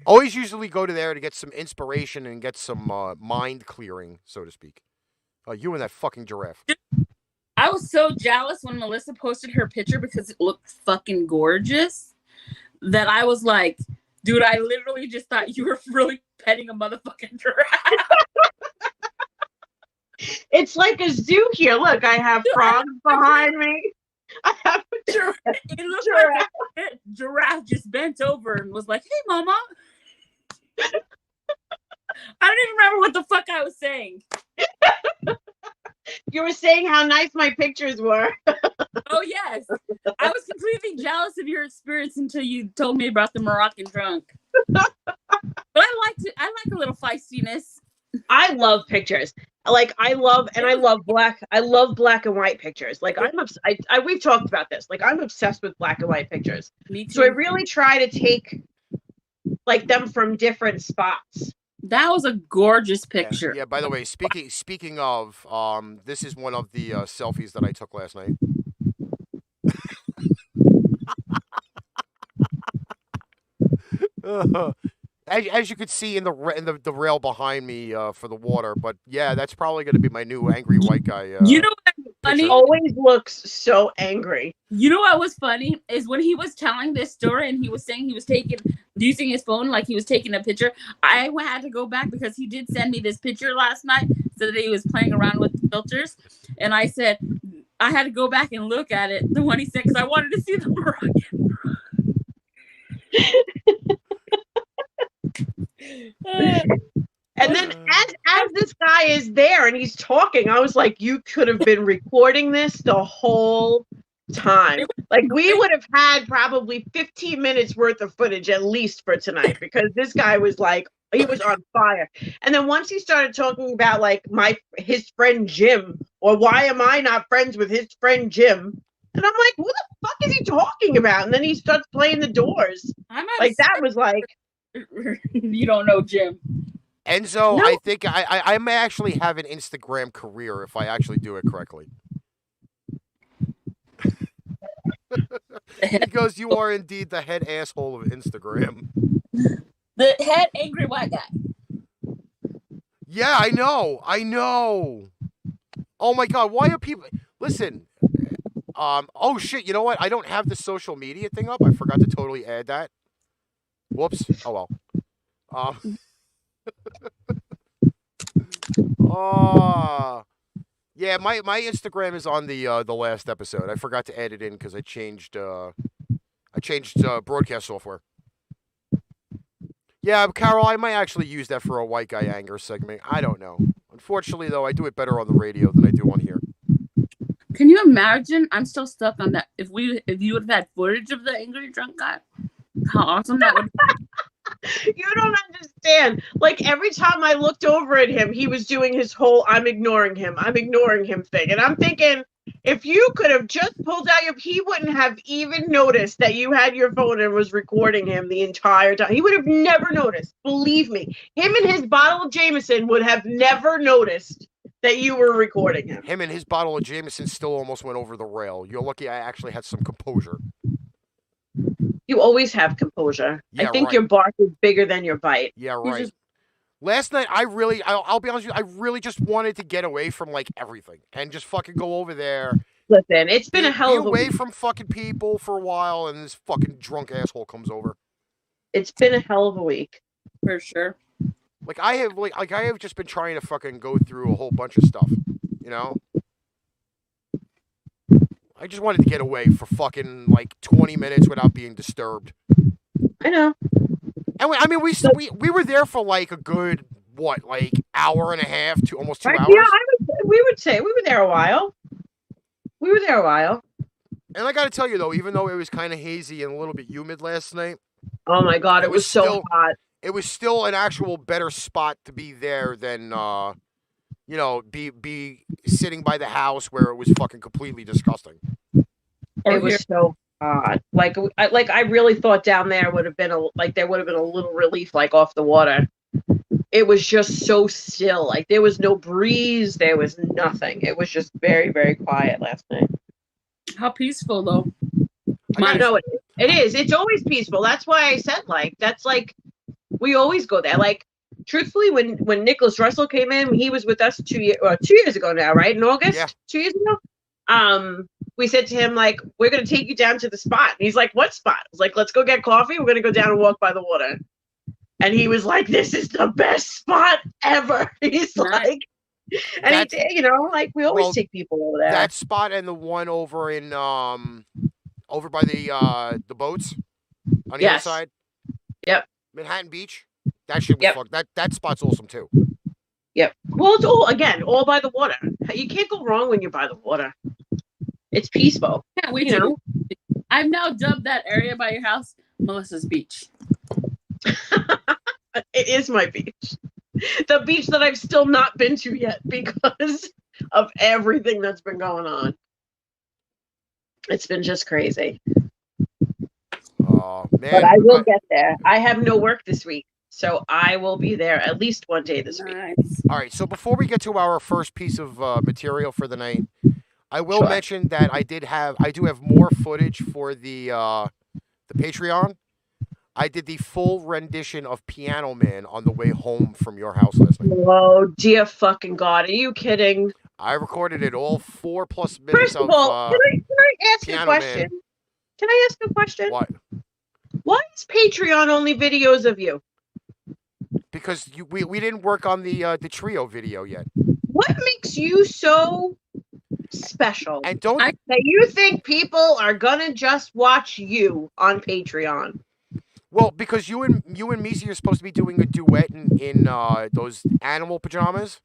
Always usually go to there to get some inspiration and get some mind clearing, so to speak. You and that fucking giraffe. I was so jealous when Melissa posted her picture because it looked fucking gorgeous that I was like, dude, I literally just thought you were really petting a motherfucking giraffe. It's like a zoo here. Look, I have frogs behind me. I have a giraffe. It looked like a giraffe just bent over and was like, hey, mama. I don't even remember what the fuck I was saying. You were saying how nice my pictures were. Oh, yes. I was completely jealous of your experience until you told me about the Moroccan drunk. But I like a little feistiness. I love pictures. Like I love black and white pictures. Like we've talked about this. Like I'm obsessed with black and white pictures. Me too. So I really try to take like them from different spots. That was a gorgeous picture. Yeah, by the way, speaking of, this is one of the selfies that I took last night. As you could see in the rail behind me for the water, but yeah, that's probably going to be my new angry white guy. You know what's funny? He always looks so angry. You know what was funny is when he was telling this story and he was saying he was using his phone like he was taking a picture. I had to go back because he did send me this picture last night, so that he was playing around with the filters, and I said I had to go back and look at it, the one he sent, because I wanted to see the Moroccan. And then as this guy is there and he's talking, I was like, you could have been recording this the whole time. Like we would have had probably 15 minutes worth of footage at least for tonight, because this guy was like, he was on fire. And then once he started talking about like his friend Jim, or why am I not friends with his friend Jim? And I'm like, who the fuck is he talking about? And then he starts playing the Doors. Like that was like, you don't know Jim. Enzo, No. I think I may actually have an Instagram career if I actually do it correctly. He goes, you are indeed the head asshole of Instagram. The head angry white guy. Yeah, I know. Oh my god, why are people? Listen, oh shit, you know what? I don't have the social media thing up. I forgot to totally add that. Whoops. Oh well. Um. Oh. Yeah, my Instagram is on the last episode. I forgot to add it in because I changed broadcast software. Yeah, Carol, I might actually use that for a white guy anger segment. I don't know. Unfortunately, though, I do it better on the radio than I do on here. Can you imagine? I'm still stuck on that. If you would have had footage of the angry drunk guy, how awesome that would be. You don't understand. Like every time I looked over at him, he was doing his whole I'm ignoring him thing. And I'm thinking, if you could have just pulled out he wouldn't have even noticed that you had your phone and was recording him the entire time. He would have never noticed. Believe me. Him and his bottle of Jameson would have never noticed that you were recording him. Him and his bottle of Jameson still almost went over the rail. You're lucky I actually had some composure. You always have composure. Yeah, I think right. your bark is bigger than your bite. Yeah, right. Last night, I'll be honest with you, I really just wanted to get away from, like, everything. And just fucking go over there. Listen, it's been a hell of a away from fucking people for a while, and this fucking drunk asshole comes over. It's been a hell of a week. For sure. Like, I have just been trying to fucking go through a whole bunch of stuff, you know? I just wanted to get away for fucking, like, 20 minutes without being disturbed. I know. And we were there for, like, a good, what, like, hour and a half to almost 2 hours? Yeah, we would say we were there a while. And I gotta tell you, though, even though it was kind of hazy and a little bit humid last night. Oh, my God, it was so hot. It was still an actual better spot to be there than, you know, be sitting by the house where it was fucking completely disgusting. It was so hot. Like I really thought down there would have been there would have been a little relief, like off the water. It was just so still. Like there was no breeze. There was nothing. It was just very, very quiet last night. How peaceful, though. I know it is. It's always peaceful. That's why I said, like, that's like, we always go there. Like, truthfully, when Nicholas Russell came in, he was with us 2 years ago now, right? In August? Yeah. 2 years ago? We said to him, like, we're going to take you down to the spot. And he's like, what spot? I was like, let's go get coffee. We're going to go down and walk by the water. And he was like, this is the best spot ever. He's like, and he, you know, like, we always take people over there. That spot and the one over in, over by the boats on the other side. Yep. Manhattan Beach. That shit was fucked. That spot's awesome too. Yep. Well, it's all by the water. You can't go wrong when you're by the water. It's peaceful. Yeah, we do. I've now dubbed that area by your house Melissa's Beach. It is my beach. The beach that I've still not been to yet because of everything that's been going on. It's been just crazy. Oh, man. But I will get there. I have no work this week, so I will be there at least one day this week. All right, so before we get to our first piece of material for the night, I will mention that I do have more footage for the Patreon. I did the full rendition of Piano Man on the way home from your house last night. Oh, dear fucking God. Are you kidding? I recorded it all 4+ minutes. First of all, can I ask Piano a question? Man. Can I ask a question? What? Why is Patreon only videos of you? Because we didn't work on the trio video yet. What makes you so special? And don't that you think people are gonna just watch you on Patreon? Well, because you and Misi are supposed to be doing a duet in those animal pajamas.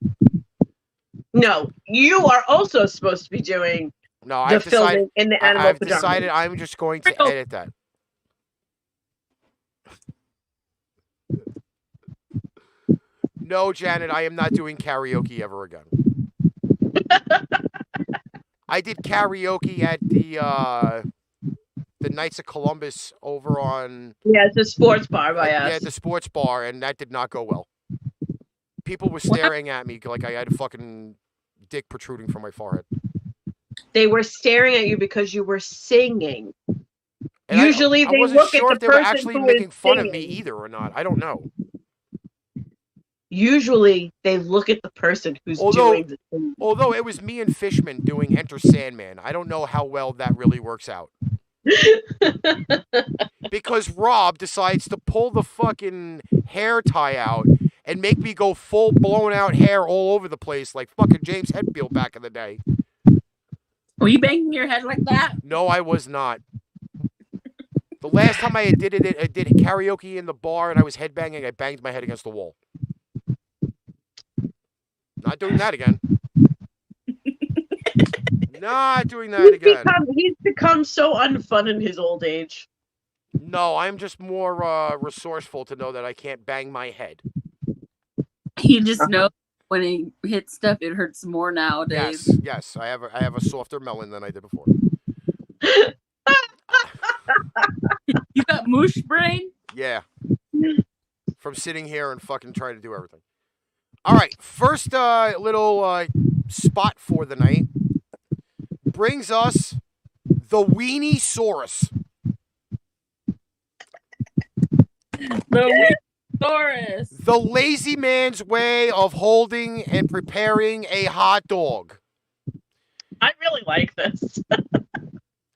No, you are also supposed to be doing filming in the animal pajamas. I've decided I'm just going to edit that. No, Janet, I am not doing karaoke ever again. I did karaoke at the Knights of Columbus over on... Yeah, it's a sports bar by us. Yeah, the sports bar, and that did not go well. People were staring at me like I had a fucking dick protruding from my forehead. They were staring at you because you were singing. And Usually I they wasn't look sure at if the they were person actually who making is fun of me singing. either or not. I don't know. Usually they look at the person who's doing the singing. Although it was me and Fishman doing Enter Sandman, I don't know how well that really works out. Because Rob decides to pull the fucking hair tie out and make me go full blown out hair all over the place like fucking James Hetfield back in the day. Were you banging your head like that? No, I was not. The last time I did it, I did karaoke in the bar and I was headbanging. I banged my head against the wall. Not doing that again. Not doing that again. He's become so unfun in his old age. No, I'm just more resourceful to know that I can't bang my head. You just know when he hits stuff, it hurts more nowadays. Yes. I have a softer melon than I did before. You got moosh brain? Yeah. From sitting here and fucking trying to do everything. All right, first little spot for the night brings us the Weenie-saurus. The Weenie-saurus. The lazy man's way of holding and preparing a hot dog. I really like this.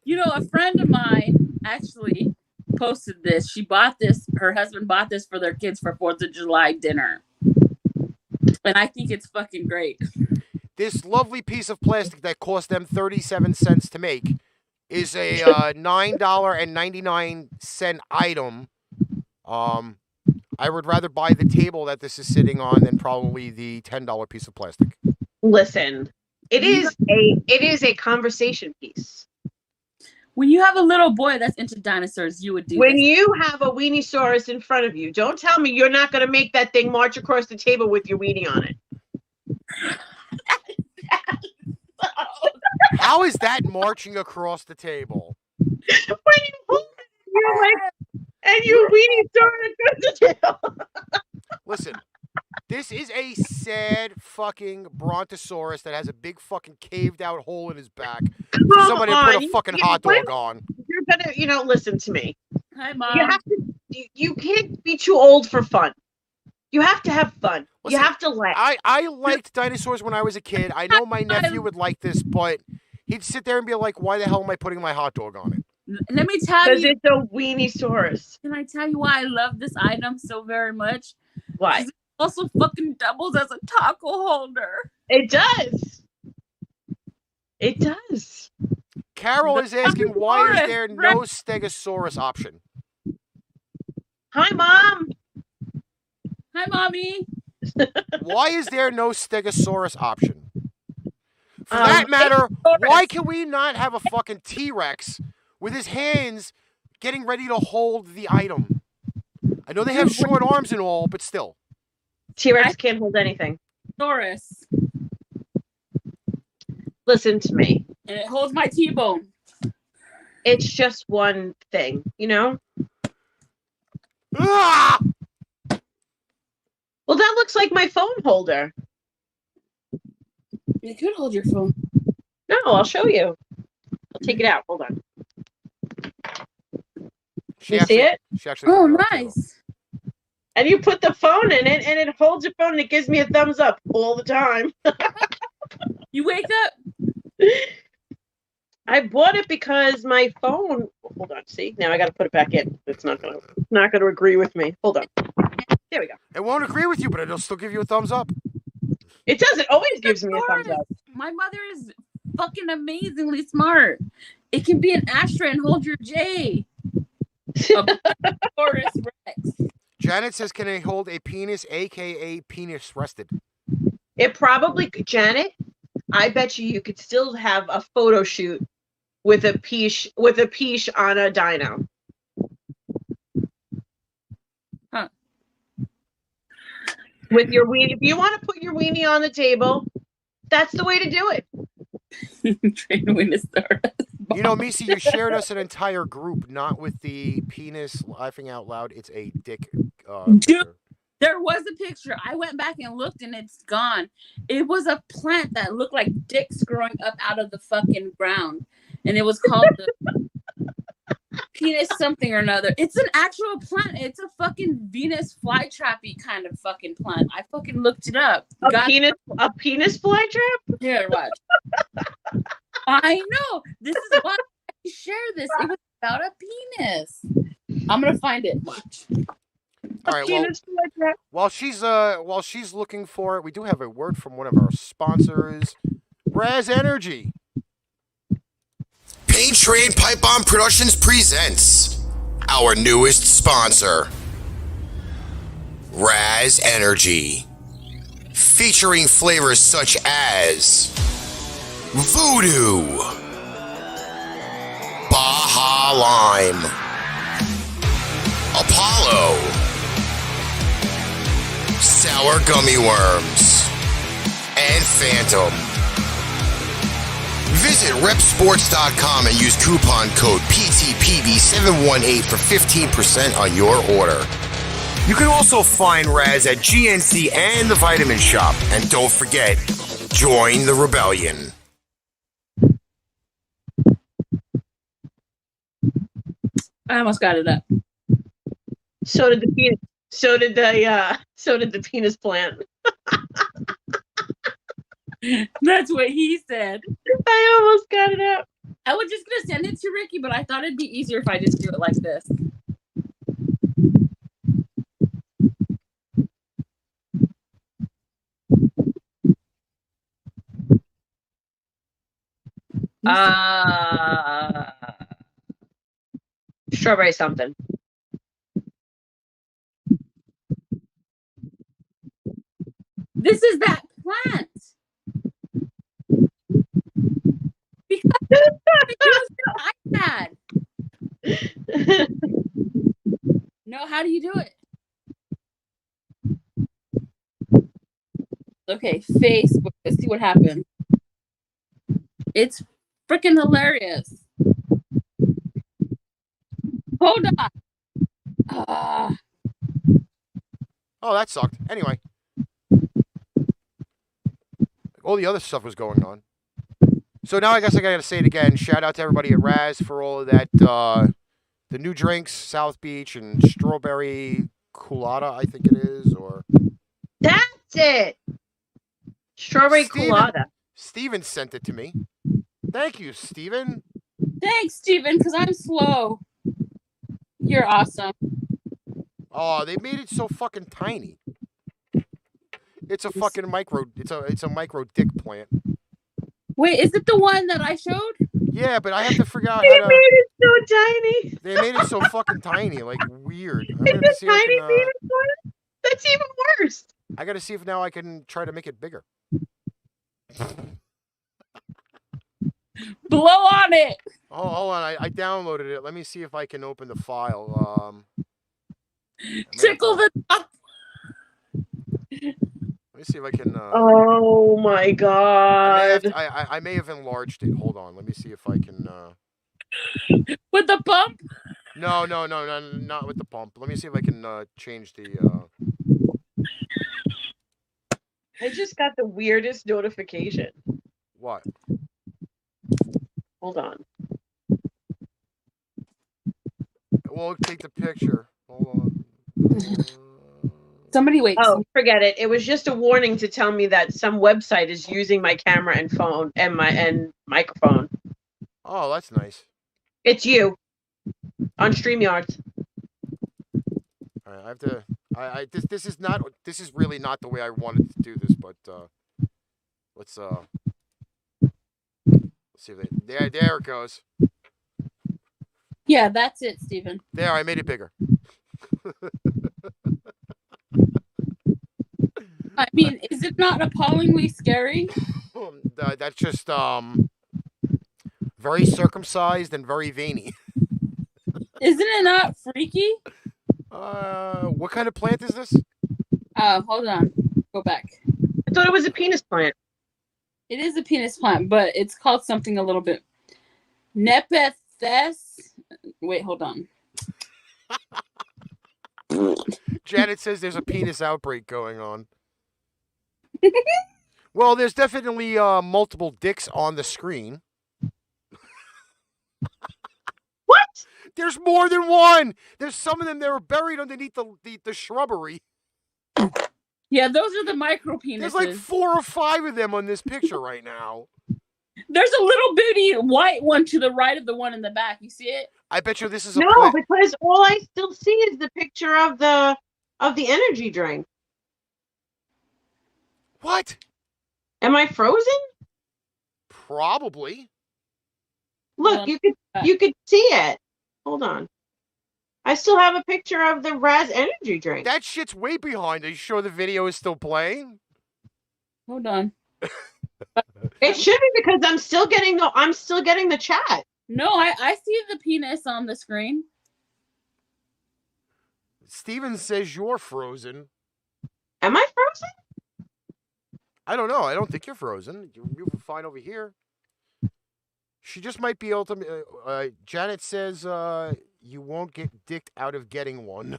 You know, a friend of mine actually posted this. She bought this. Her husband bought this for their kids for 4th of July dinner. And I think it's fucking great. This lovely piece of plastic that cost them 37 cents to make is a $9.99 item. I would rather buy the table that this is sitting on than probably the $10 piece of plastic. Listen, it is a conversation piece. When you have a little boy that's into dinosaurs, you would do When this. you have a Weenie-saurus in front of you, don't tell me you're not going to make that thing march across the table with your weenie on it. How is that marching across the table? When you hold it, you're like, and your Weenie-saurus across the table. Listen, this is a sad fucking brontosaurus that has a big fucking caved out hole in his back. Somebody put a fucking hot dog on. You're gonna, listen to me. Hi, Mom. You can't be too old for fun. You have to have fun. Listen, you have to laugh. I liked dinosaurs when I was a kid. I know my nephew would like this, but he'd sit there and be like, why the hell am I putting my hot dog on it? Let me tell Because you. it's a Weenie-saurus. Can I tell you why I love this item so very much? Why? It also fucking doubles as a taco holder. It does. It does. Carol is asking, why is there no Stegosaurus option? Hi, Mom. Hi, Mommy. Why is there no Stegosaurus option? For that matter, why can we not have a fucking T-Rex with his hands getting ready to hold the item? I know they have short arms and all, but still. T-Rex can't hold anything. Taurus. Listen to me. And it holds my T-bone. It's just one thing, Ah! Well, that looks like my phone holder. It could hold your phone. No, I'll show you. I'll take it out. Hold on. You see it? She actually. Oh, nice. And you put the phone in it, and it holds your phone, and it gives me a thumbs up all the time. You wake up. I bought it because my phone. Hold on. See, now I got to put it back in. It's not gonna agree with me. Hold on. There we go. It won't agree with you, but it'll still give you a thumbs up. It does. It always gives me a thumbs up. My mother is fucking amazingly smart. It can be an ashtray and hold your J. Taurus Rex. Janet says, can I hold a penis, aka penis rested? It probably, Janet, I bet you could still have a photo shoot with a peach on a dino. Huh. With your weenie. If you want to put your weenie on the table, that's the way to do it. Train Weenie-saurus. You know, Misi, you shared us an entire group, not with the penis laughing out loud. It's a dick. Dude, there was a picture. I went back and looked and it's gone. It was a plant that looked like dicks growing up out of the fucking ground. And it was called Penis something or another. It's an actual plant. It's a fucking Venus flytrapy kind of fucking plant. I fucking looked it up. A penis flytrap? Here, watch. I know. This is why I share this. It was about a penis. I'm gonna find it. Watch. All right. Well, while she's looking for it, we do have a word from one of our sponsors, Raz Energy. Paint Train Pipe Bomb Productions presents our newest sponsor, Raz Energy, featuring flavors such as Voodoo, Baja Lime, Apollo, Sour Gummy Worms, and Phantom. Visit repsports.com and use coupon code PTPB718 for 15% on your order. You can also find Raz at GNC and the Vitamin Shop. And don't forget, join the rebellion. I almost got it up. So did the penis. So did the penis plant. That's what he said. I almost got it up. I was just gonna send it to Ricky, but I thought it'd be easier if I just do it like this. Strawberry something. This is that plant. Because it was your iPad. No, how do you do it? Okay, Facebook. Let's see what happens. It's freaking hilarious. Hold on. Oh, that sucked. Anyway. All the other stuff was going on. So now I guess I gotta say it again. Shout out to everybody at Raz for all of that. The new drinks, South Beach and strawberry colada, I think it is, or that's it. Strawberry colada. Steven sent it to me. Thank you, Steven. Thanks, Steven, because I'm slow. You're awesome. Oh, they made it so fucking tiny. It's a fucking micro. It's a micro dick plant. Wait, is it the one that I showed? Yeah, but I have to figure out They made it so tiny. They made it so fucking tiny, like weird. It's a tiny penis plant? That's even worse. I gotta see if now I can try to make it bigger. Blow on it. Oh, hold on. I downloaded it. Let me see if I can open the file. Tickle the top. Let me see if I can. Oh my god! I may have enlarged it. Hold on. Let me see if I can. With the pump? No, not with the pump. Let me see if I can change the. I just got the weirdest notification. What? Hold on. We'll take the picture. Hold on. Somebody wait. Oh, forget it. It was just a warning to tell me that some website is using my camera and phone and microphone. Oh, that's nice. It's you on StreamYard. All right, I have to. This is really not the way I wanted to do this, but let's see if there it goes. Yeah, that's it, Steven. There, I made it bigger. I mean, is it not appallingly scary? That's just very circumcised and very veiny. Isn't it not freaky? What kind of plant is this? Hold on. Go back. I thought it was a penis plant. It is a penis plant, but it's called something a little bit. Nepenthes. Wait, hold on. Janet says there's a penis outbreak going on. Well, there's definitely multiple dicks on the screen. What? There's more than one. There's some of them that are buried underneath the shrubbery. Yeah, those are the micro penises. There's like 4 or 5 of them on this picture right now. There's a little bitty white one to the right of the one in the back. You see it? I bet you this is a No, because all I still see is the picture of the energy drink. What? Am I frozen? Probably. Look, you could see it. Hold on. I still have a picture of the Raz energy drink. That shit's way behind. Are you sure the video is still playing? Hold on. It should be because I'm still getting the chat. No, I see the penis on the screen. Steven says you're frozen. Am I frozen? I don't know. I don't think you're frozen. You're moving fine over here. She just might be ultimate. Janet says you won't get dicked out of getting one.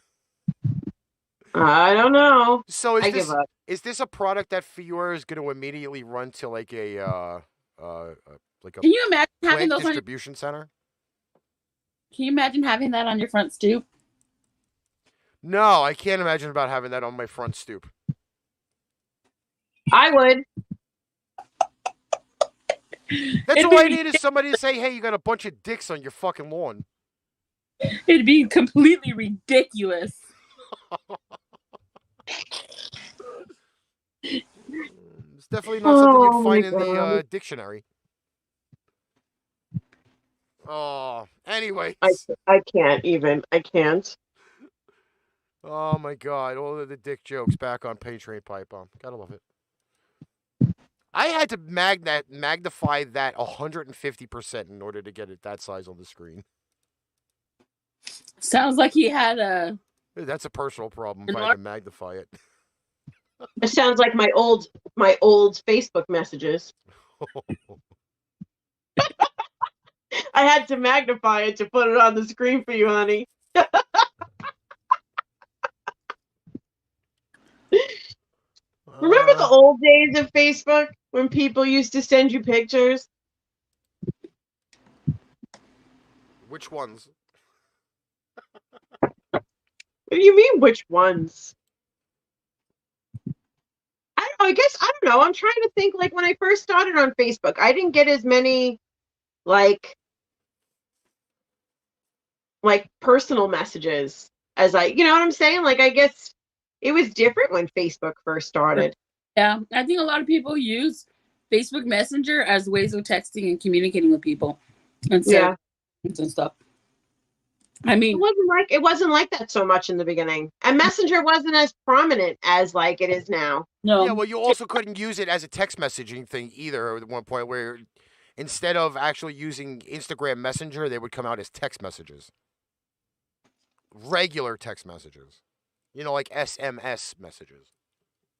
I don't know. So give up. Is this a product that Fiora is going to immediately run to like a Can you imagine having those distribution center? Can you imagine having that on your front stoop? No, I can't imagine about having that on my front stoop. I would. That's all I need is somebody to say, hey, you got a bunch of dicks on your fucking lawn. It'd be completely ridiculous. It's definitely not something you'd find in the dictionary. Oh, anyway. I can't even. I can't. Oh my God! All of the dick jokes back on PIpebomb. Gotta love it. I had to magnify that 150% in order to get it that size on the screen. Sounds like he had a. That's a personal problem if I had to magnify it. It sounds like my old Facebook messages. I had to magnify it to put it on the screen for you, honey. Remember the old days of Facebook when people used to send you pictures? Which ones? What do you mean, which ones? I don't know. I'm trying to think, like, when I first started on Facebook, I didn't get as many, like personal messages as you know what I'm saying? Like, I guess it was different when Facebook first started. Yeah, I think a lot of people use Facebook Messenger as ways of texting and communicating with people and stuff. I mean, it wasn't like that so much in the beginning, and Messenger wasn't as prominent as like it is now. No. Yeah, well, you also couldn't use it as a text messaging thing either. At one point, where instead of actually using Instagram Messenger, they would come out as text messages, regular text messages. You know, like SMS messages.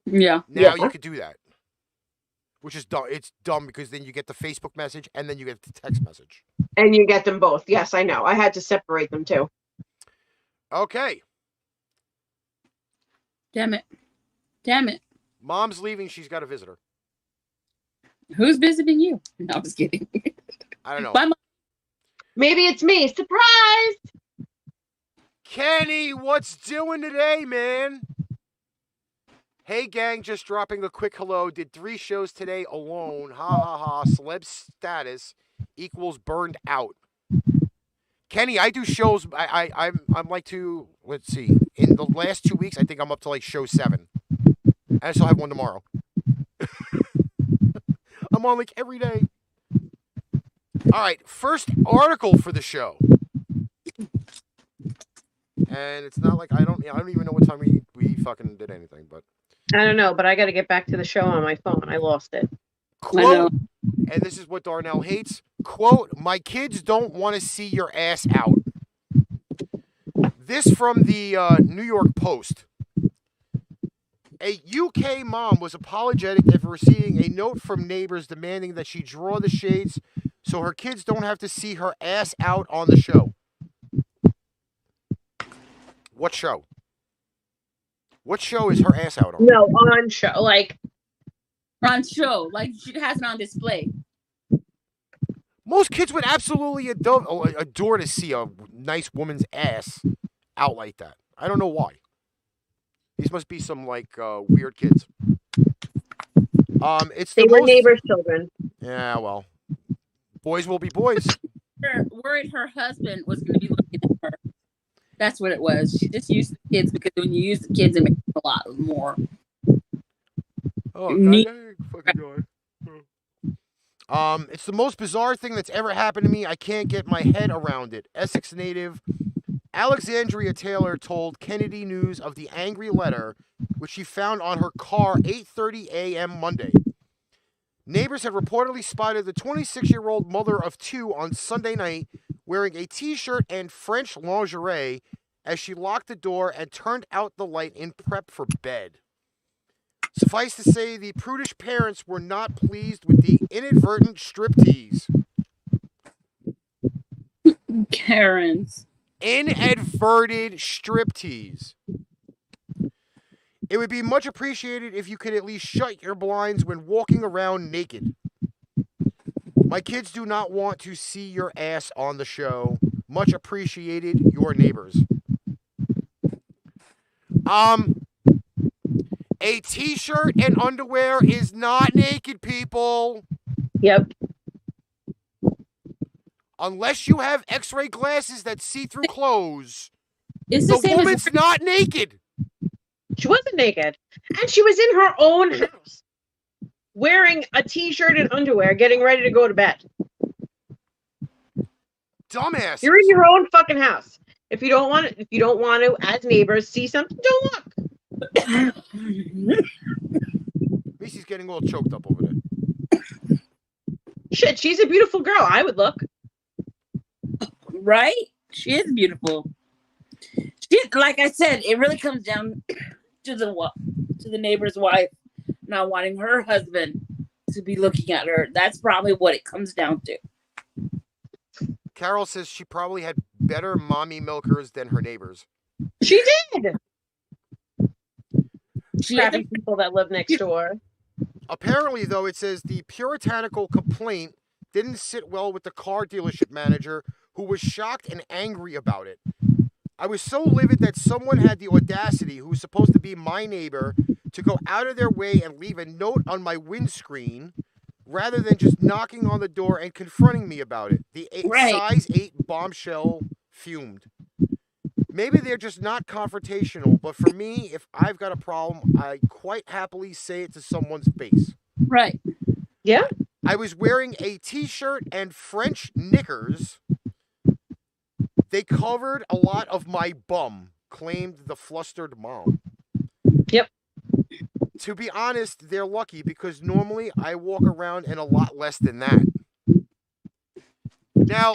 Yeah. Now you could do that, which is dumb. It's dumb because then you get the Facebook message and then you get the text message. And you get them both. Yes, I know. I had to separate them too. Okay. Damn it. Mom's leaving. She's got a visitor. Who's visiting you? No, I was kidding. I don't know. Bye, Mom. Maybe it's me. Surprise! Kenny, what's doing today, man? Hey, gang, just dropping a quick hello. Did 3 shows today alone. Ha, ha, ha. Celeb status equals burned out. Kenny, I do shows. I'm like to, let's see. In the last 2 weeks, I think I'm up to like show 7. And I still have one tomorrow. I'm on like every day. All right, first article for the show. And it's not like I don't even know what time we fucking did anything, but I don't know, but I got to get back to the show on my phone. I lost it. Quote, and this is what Darnell hates. Quote, my kids don't want to see your ass out. This from the New York Post. A UK mom was apologetic after receiving a note from neighbors demanding that she draw the shades so her kids don't have to see her ass out on the show. What show? What show is her ass out on? No, on show. Like On show. Like she has it on display. Most kids would absolutely adore to see a nice woman's ass out like that. I don't know why. These must be some like weird kids. It's They the were most. neighbors' children. Yeah, well, boys will be boys. Worried her husband was going to be looking at her. That's what it was. She just used the kids because when you use the kids, it makes it a lot more. Oh, Neat. fucking God. It's the most bizarre thing that's ever happened to me. I can't get my head around it. Essex native Alexandria Taylor told Kennedy News of the angry letter, which she found on her car 8:30 a.m. Monday. Neighbors had reportedly spotted the 26-year-old mother of two on Sunday night wearing a t-shirt and French lingerie as she locked the door and turned out the light in prep for bed. Suffice to say, the prudish parents were not pleased with the inadvertent striptease. Karens. Inadvertent striptease. It would be much appreciated if you could at least shut your blinds when walking around naked. My kids do not want to see your ass on the show. Much appreciated, your neighbors. A t-shirt and underwear is not naked, people. Yep. Unless you have x-ray glasses that see through clothes, It's the the same woman's as not naked. She wasn't naked. And she was in her own house wearing a t-shirt and underwear, getting ready to go to bed. Dumbass. You're in your own fucking house. If you don't want to, as neighbors, see something, don't look. Macy's getting all choked up over there. Shit, she's a beautiful girl. I would look. right. She is beautiful. She, like I said, it really comes down to the neighbor's wife not wanting her husband to be looking at her. That's probably what it comes down to. Carol says she probably had better mommy milkers than her neighbors. She did. She had Crappy people that live next door. Apparently, though, it says the puritanical complaint didn't sit well with the car dealership manager, who was shocked and angry about it. I was so livid that someone had the audacity, who's supposed to be my neighbor, to go out of their way and leave a note on my windscreen rather than just knocking on the door and confronting me about it. The size 8 bombshell fumed. Maybe they're just not confrontational, but for me, if I've got a problem, I quite happily say it to someone's face. Right. Yeah. I was wearing a t-shirt and French knickers. They covered a lot of my bum, claimed the flustered mom. Yep. To be honest, they're lucky because normally I walk around in a lot less than that. Now,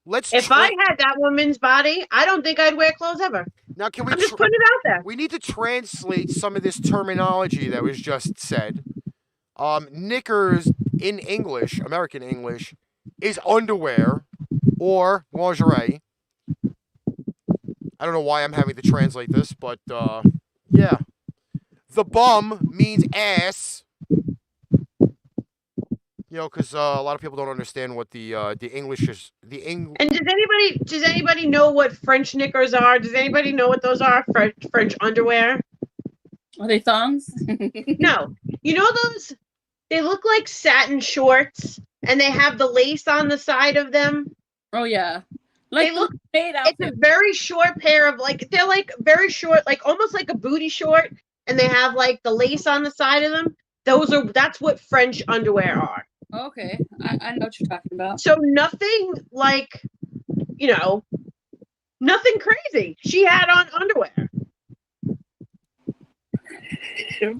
let's if I had that woman's body, I don't think I'd wear clothes ever. Now, can we I'm just putting it out there. We need to translate some of this terminology that was just said. Knickers in English, American English, is underwear or lingerie. I don't know why I'm having to translate this, but yeah. The bum means ass. You know, because a lot of people don't understand what the English is. And does anybody know what French knickers are? Does anybody know what those are? French underwear? Are they thongs? No. You know those? They look like satin shorts, and they have the lace on the side of them. Oh yeah. Like they look made out. It's a very short pair of they're like very short, like almost like a booty short, and they have like the lace on the side of them. That's what French underwear are. Okay, I know what you're talking about. So nothing like, nothing crazy. She had on underwear.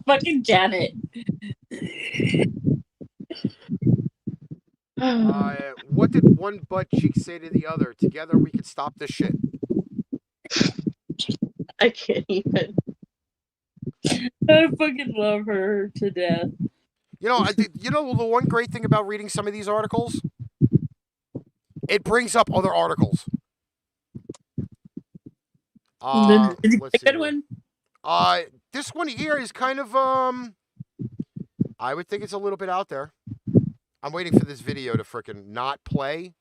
Fucking Janet. What did one butt cheek say to the other? Together we could stop this shit. I can't even. I fucking love her to death. You know, the one great thing about reading some of these articles, it brings up other articles. Did you get a good one? This one here is kind of I would think it's a little bit out there. I'm waiting for this video to frickin' not play,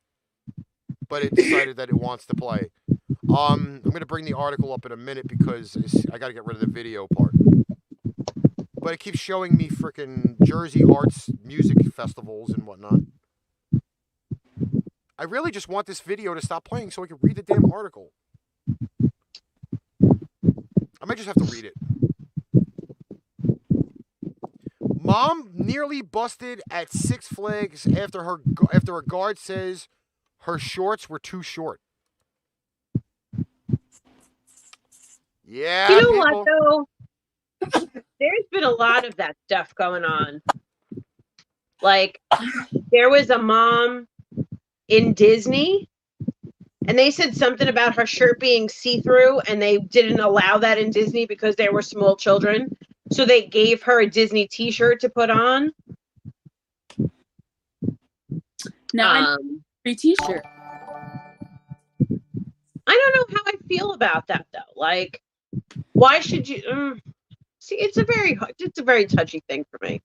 but it decided that it wants to play. I'm gonna bring the article up in a minute because I gotta get rid of the video part. But it keeps showing me frickin' Jersey arts music festivals and whatnot. I really just want this video to stop playing so I can read the damn article. I might just have to read it. Mom nearly busted at Six Flags after a guard says her shorts were too short. Yeah, You know people. what though? There's been a lot of that stuff going on. Like, there was a mom in Disney, and they said something about her shirt being see-through, and they didn't allow that in Disney because there were small children. So they gave her a Disney T-shirt to put on. Now I need a free T-shirt. I don't know how I feel about that though. Like, why should you? See, it's a very touchy thing for me.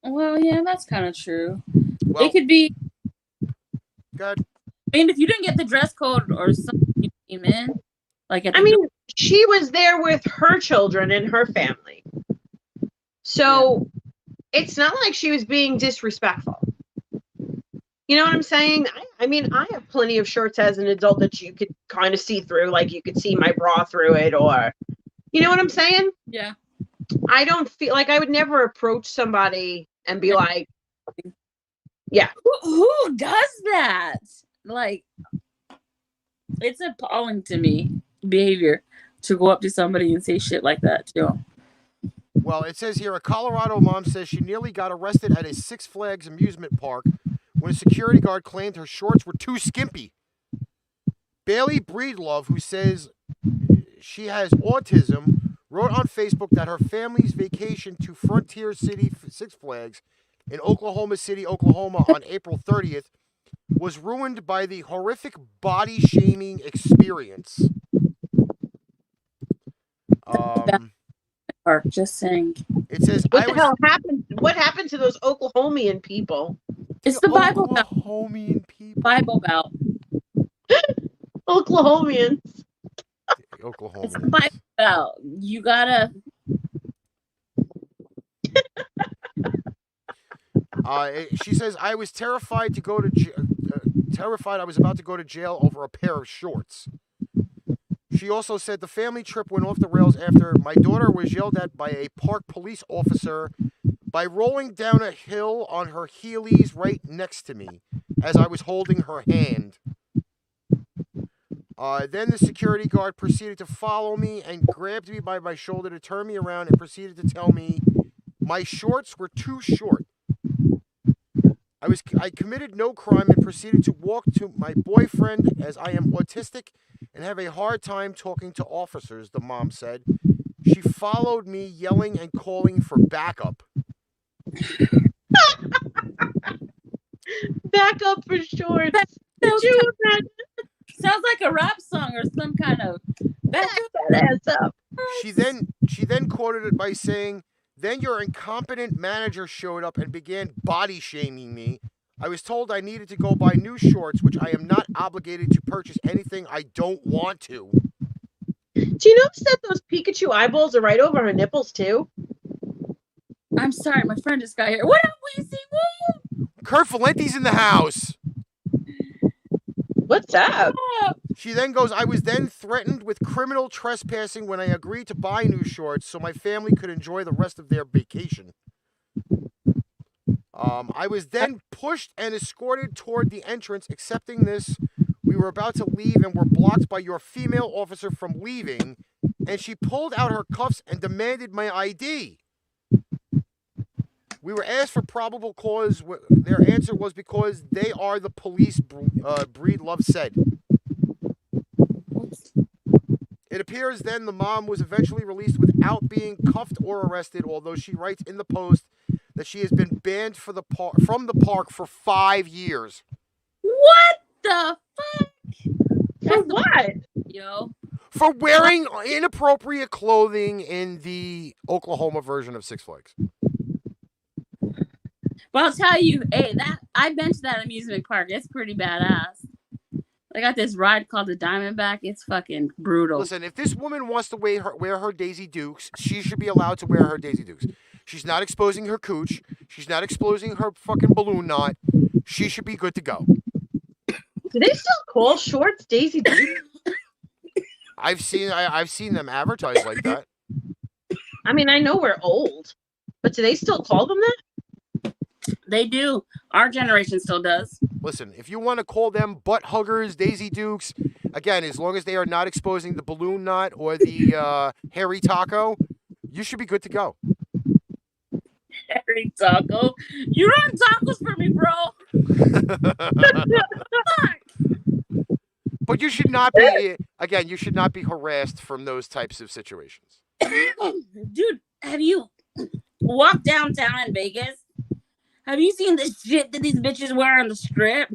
Well, yeah, that's kind of true. Well, It could be. good. I mean, if you didn't get the dress code or something you came in, like at the I mean, she was there with her children and her family. So it's not like she was being disrespectful. You know what I'm saying? I mean, I have plenty of shirts as an adult that you could kind of see through, like you could see my bra through it, or, you know what I'm saying? Yeah. I don't feel like I would never approach somebody and be like, yeah. Who does that? Like, it's appalling to me behavior to go up to somebody and say shit like that too. Well, it says here a Colorado mom says she nearly got arrested at a Six Flags amusement park when a security guard claimed her shorts were too skimpy. Bailey Breedlove, who says she has autism, wrote on Facebook that her family's vacation to Frontier City Six Flags in Oklahoma City, Oklahoma on April 30th was ruined by the horrific body shaming experience. Just saying. It says What the hell happened? What happened to those Oklahomian people? It's the Bible Belt. Oklahomian people. Bible Belt. Oklahomians. Oklahoma. It's the Bible Belt. You gotta. She says, I was terrified to go to terrified I was about to go to jail over a pair of shorts. She also said the family trip went off the rails after my daughter was yelled at by a park police officer by rolling down a hill on her heelys right next to me as I was holding her hand. Then the security guard proceeded to follow me and grabbed me by my shoulder to turn me around and proceeded to tell me my shorts were too short. I committed no crime and proceeded to walk to my boyfriend as I am autistic and have a hard time talking to officers, the mom said. She followed me yelling and calling for backup. Backup for shorts. Did you imagine? Sounds like a rap song or some kind of back that ass up. She then quoted it by saying, "Then your incompetent manager showed up and began body shaming me. I was told I needed to go buy new shorts, which I am not obligated to purchase anything I don't want to." Do you notice that those Pikachu eyeballs are right over her nipples too? I'm sorry, my friend just got here. What up, Weezy? Kurt Valenti's in the house. What's up? She then goes, I was then threatened with criminal trespassing when I agreed to buy new shorts so my family could enjoy the rest of their vacation. I was then pushed and escorted toward the entrance. Accepting this, we were about to leave and were blocked by your female officer from leaving, and she pulled out her cuffs and demanded my ID. We were asked for probable cause. Their answer was because they are the police, Breedlove said. It appears then the mom was eventually released without being cuffed or arrested, although she writes in the post that she has been banned from the park for 5 years. What the fuck? For what? Yo. For wearing inappropriate clothing in the Oklahoma version of Six Flags. But I'll tell you, hey, that I've been to that amusement park. It's pretty badass. They got this ride called the Diamondback. It's fucking brutal. Listen, if this woman wants to wear her Daisy Dukes, she should be allowed to wear her Daisy Dukes. She's not exposing her cooch. She's not exposing her fucking balloon knot. She should be good to go. Do they still call shorts Daisy Dukes? I've seen them advertised like that. I mean, I know we're old, but do they still call them that? They do. Our generation still does. Listen, if you want to call them butt huggers, Daisy Dukes, again, as long as they are not exposing the balloon knot or the hairy taco, you should be good to go. Hairy taco. You run tacos for me, bro. But you should not be, again, you should not be harassed from those types of situations. Dude, have you walked downtown in Vegas? Have you seen the shit that these bitches wear on the strip?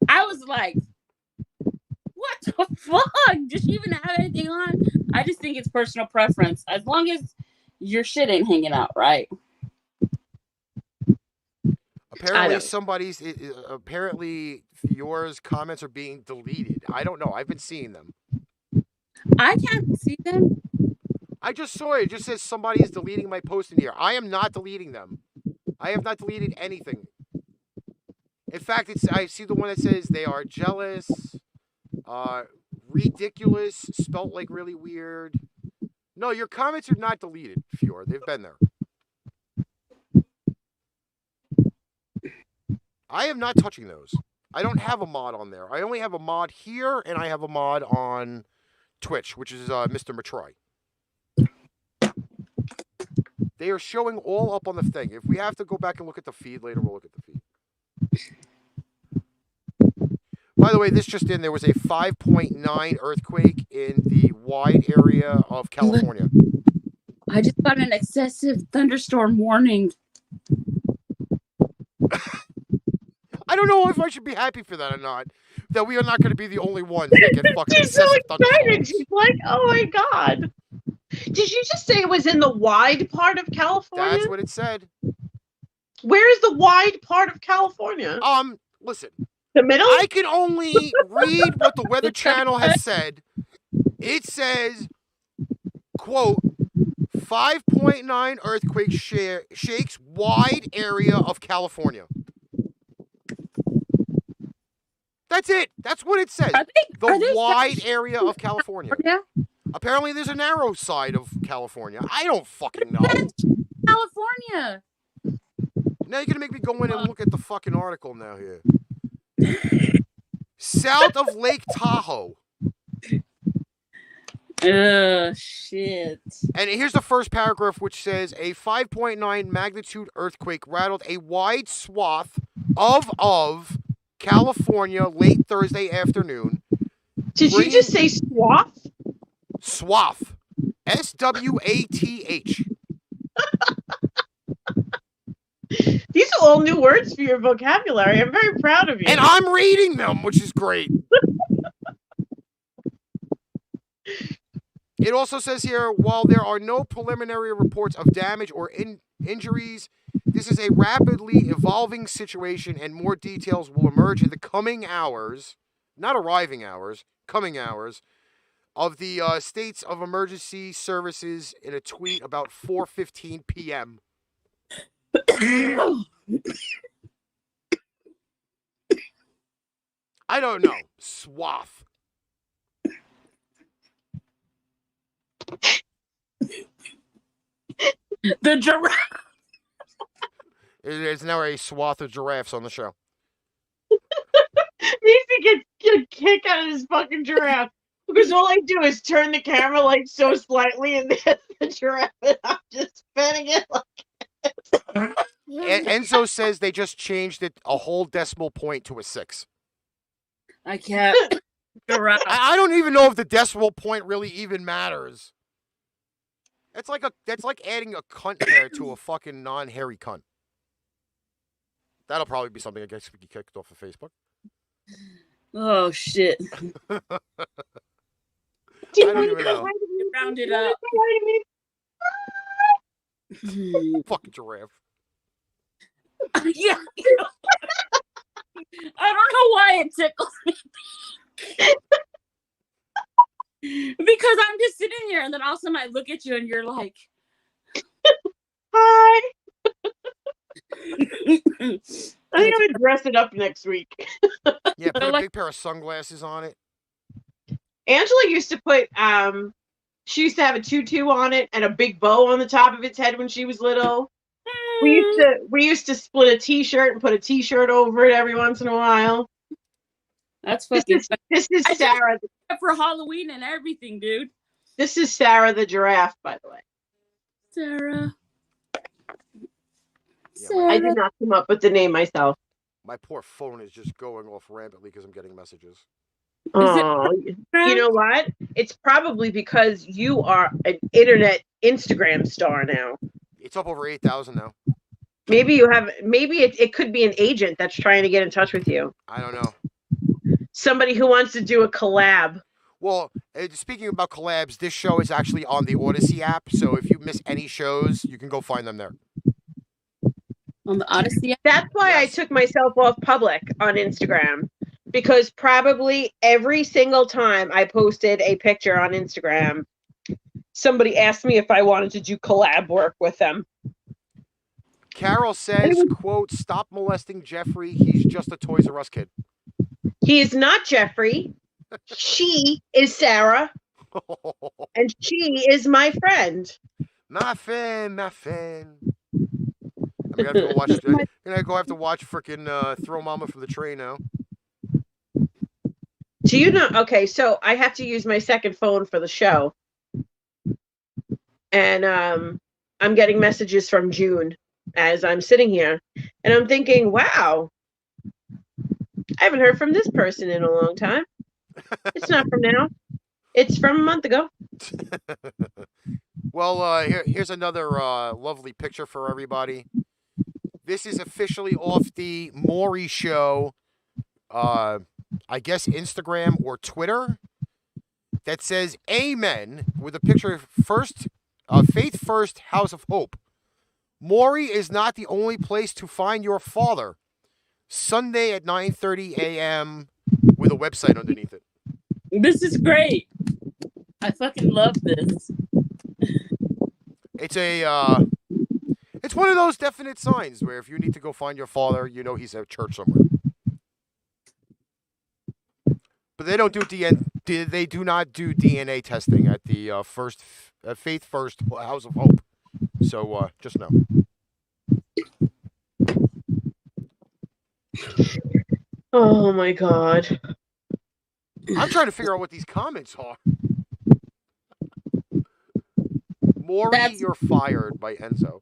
I was like, what the fuck? Does she even have anything on? I just think it's personal preference. As long as your shit ain't hanging out, right? Apparently yours comments are being deleted. I don't know. I've been seeing them. I can't see them. I just saw it. It just says somebody is deleting my post in here. I am not deleting them. I have not deleted anything. In fact, I see the one that says they are jealous, ridiculous, spelt like really weird. No, your comments are not deleted, Fior. They've been there. I am not touching those. I don't have a mod on there. I only have a mod here, and I have a mod on Twitch, which is Mr. Matroy. They are showing all up on the thing. If we have to go back and look at the feed later, we'll look at the feed. By the way, this just in, there was a 5.9 earthquake in the wide area of California. I just got an excessive thunderstorm warning. I don't know if I should be happy for that or not. That we are not going to be the only ones that get fucking She's so excessive excited. thunderstorms. She's like, oh my God. Did you just say it was in the wide part of California? That's what it said. Where is the wide part of California? Listen. The middle? I can only read what the Weather Channel has said. It says, quote, 5.9 earthquake shakes wide area of California. That's it. That's what it says. The wide area of California. Yeah. Apparently there's a narrow side of California. I don't fucking know. California. Now you're going to make me go in and look at the fucking article now here. South of Lake Tahoe. Shit. And here's the first paragraph, which says a 5.9 magnitude earthquake rattled a wide swath of California late Thursday afternoon. Did you just say swath? Swath. S-W-A-T-H. These are all new words for your vocabulary. I'm very proud of you. And I'm reading them, which is great. It also says here, while there are no preliminary reports of damage or injuries, this is a rapidly evolving situation and more details will emerge in the coming hours, not arriving hours, coming hours, of the states of emergency services in a tweet about 4:15 p.m. I don't know. Swath. The giraffe. There's now a swath of giraffes on the show. Macy gets a kick out of his fucking giraffe because all I do is turn the camera like so slightly and there's the giraffe and I'm just spinning it like Enzo says they just changed it a whole decimal point to a 6. I can't. Giraffe. I don't even know if the decimal point really even matters. That's like adding a cunt hair to a fucking non-hairy cunt. That'll probably be something I guess we get kicked off of Facebook. Oh shit. I don't even know. Round it up. Fucking giraffe. Yeah. I don't know why it tickles me. Because I'm just sitting here and then all of a sudden I look at you and you're like, Hi. I That's- think I'm gonna dress it up next week. Yeah, put a like- big pair of sunglasses on it. Angela used to put she used to have a tutu on it and a big bow on the top of its head when she was little. We used to split a t-shirt and put a t-shirt over it every once in a while. That's This fucking is Sarah. for Halloween and everything, dude. This is Sarah the giraffe, by the way. Sarah. Yeah, Sarah. I did not come up with the name myself. My poor phone is just going off rampantly because I'm getting messages. Oh, you know what? It's probably because you are an internet Instagram star now. It's up over 8,000 now. Maybe you have. Maybe it could be an agent that's trying to get in touch with you. I don't know. Somebody who wants to do a collab. Well, speaking about collabs, this show is actually on the Odyssey app, so if you miss any shows, you can go find them there. On the Odyssey app? That's why I Yes. took myself off public on Instagram, because probably every single time I posted a picture on Instagram, somebody asked me if I wanted to do collab work with them. Carol says, quote, "Stop molesting Jeffrey. He's just a Toys R Us kid." He is not Jeffrey. She is Sarah, and she is my friend. My fan, my fan. I'm gonna have to go watch. Have to watch freaking Throw Mama from the Train now. Do you know? Okay, so I have to use my second phone for the show, and I'm getting messages from June as I'm sitting here, and I'm thinking, wow, I haven't heard from this person in a long time. It's not from now. It's from a month ago. Well, here's another lovely picture for everybody. This is officially off the Maury Show, I guess Instagram or Twitter, that says "Amen" with a picture of Faith First House of Hope. Maury is not the only place to find your father. Sunday at 9:30 a.m. with a website underneath it. This is great. I fucking love this. It's one of those definite signs where if you need to go find your father, you know he's at church somewhere. But they don't do They do not do DNA testing at the Faith First House of Hope. So just know. Oh my god. I'm trying to figure out what these comments are. Maury, you're fired by Enzo.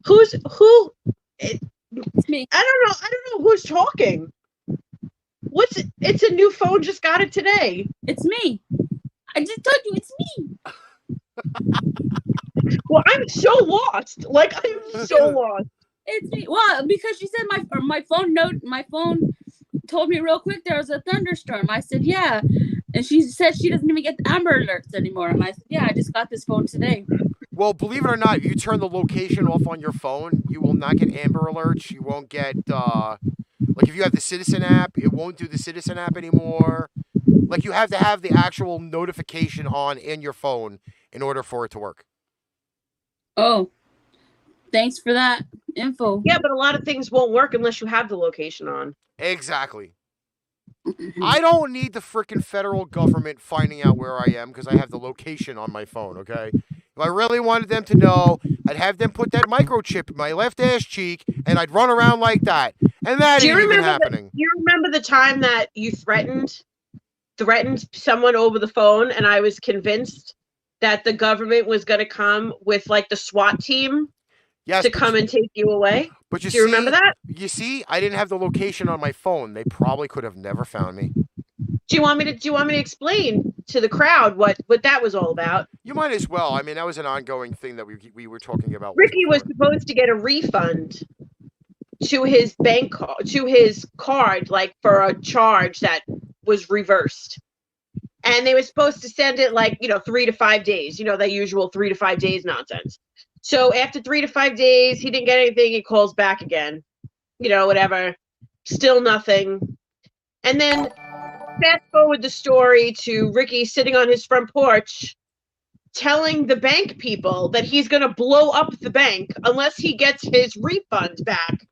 Who? It's me. I don't know who's talking. It's a new phone, just got it today. It's me. I just told you it's me. Well, I'm so lost. Like, I'm so lost. It's me. Well, because she said my phone told me real quick there was a thunderstorm. I said, yeah. And she said she doesn't even get the Amber Alerts anymore. And I said, yeah, I just got this phone today. Well, believe it or not, if you turn the location off on your phone, you will not get Amber Alerts. You won't get, like if you have the Citizen app, it won't do the Citizen app anymore. Like you have to have the actual notification on in your phone in order for it to work. Oh, thanks for that info. Yeah, but a lot of things won't work unless you have the location on. Exactly. I don't need the freaking federal government finding out where I am because I have the location on my phone, okay? If I really wanted them to know, I'd have them put that microchip in my left ass cheek and I'd run around like that. And that ain't even happening. You remember the time that you threatened someone over the phone and I was convinced that the government was going to come with like the SWAT team to come and take you away? But Do you remember that? You see, I didn't have the location on my phone. They probably could have never found me. Do you want me to explain to the crowd what that was all about? You might as well. I mean, that was an ongoing thing that we were talking about. Ricky was supposed to get a refund to his to his card, like for a charge that was reversed. And they were supposed to send it like, 3 to 5 days, the usual 3 to 5 days nonsense. So after 3 to 5 days, he didn't get anything. He calls back again. whatever. Still nothing. And then fast forward the story to Ricky sitting on his front porch telling the bank people that he's going to blow up the bank unless he gets his refund back.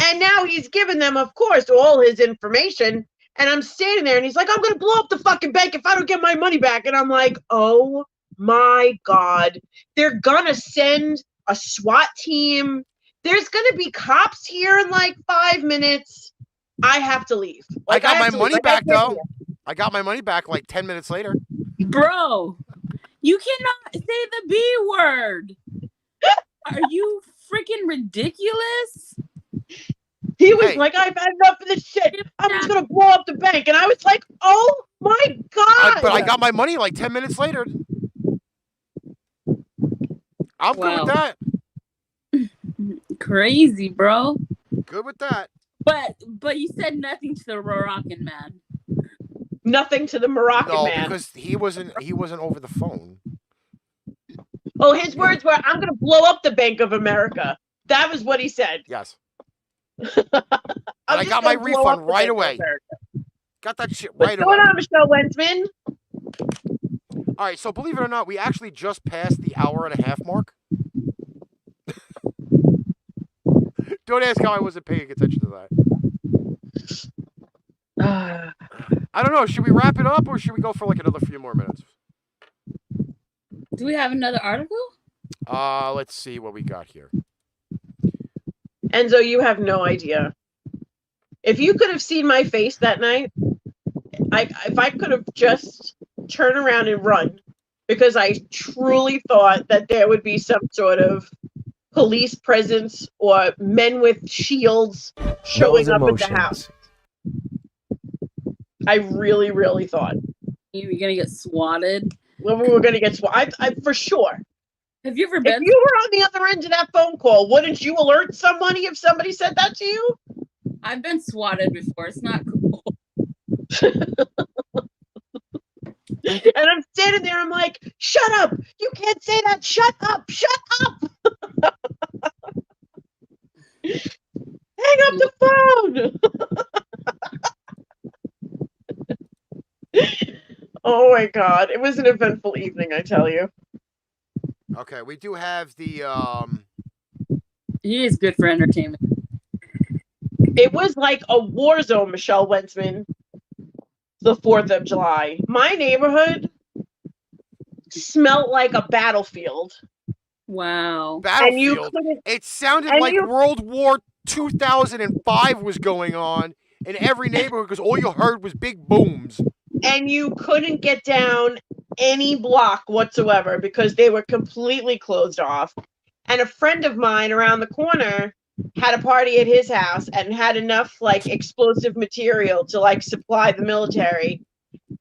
And now he's given them, of course, all his information. And I'm standing there and he's like, I'm going to blow up the fucking bank if I don't get my money back. And I'm like, oh my God. They're going to send a SWAT team. There's going to be cops here in like 5 minutes. I have to leave. Like, I got my money back, though. I got my money back like 10 minutes later. Bro, you cannot say the B word. Are you freaking ridiculous? He was like, I've had enough of this shit. I'm just going to blow up the bank. And I was like, oh my God. But I got my money like 10 minutes later. I'm good with that. Crazy, bro. Good with that. But you said nothing to the Moroccan man. Nothing to the Moroccan man. No, because he wasn't over the phone. Oh, his words were, I'm going to blow up the Bank of America. That was what he said. Yes. And I got my refund right away. Got that shit right away. What's going on, Michelle Wensman? All right, so believe it or not, we actually just passed the hour-and-a-half mark. Don't ask how I wasn't paying attention to that. I don't know. Should we wrap it up or should we go for like another few more minutes? Do we have another article? Let's see what we got here. Enzo, you have no idea. If you could have seen my face that night, if I could have just turned around and run, because I truly thought that there would be some sort of police presence or men with shields showing up at the house. I really, really thought. You were going to get swatted? Well, we were going to get swatted. I for sure. Have you ever been? If you were on the other end of that phone call, wouldn't you alert somebody if somebody said that to you? I've been swatted before. It's not cool. And I'm standing there. I'm like, shut up. You can't say that. Shut up. Shut up. Hang up the phone. Oh, my God. It was an eventful evening, I tell you. Okay, we do have the... He is good for entertainment. It was like a war zone, Michelle Wensman, the 4th of July. My neighborhood smelled like a battlefield. Wow. Battlefield? It sounded like World War 2005 was going on in every neighborhood because all you heard was big booms. And you couldn't get down any block whatsoever because they were completely closed off. And a friend of mine around the corner had a party at his house and had enough like explosive material to like supply the military.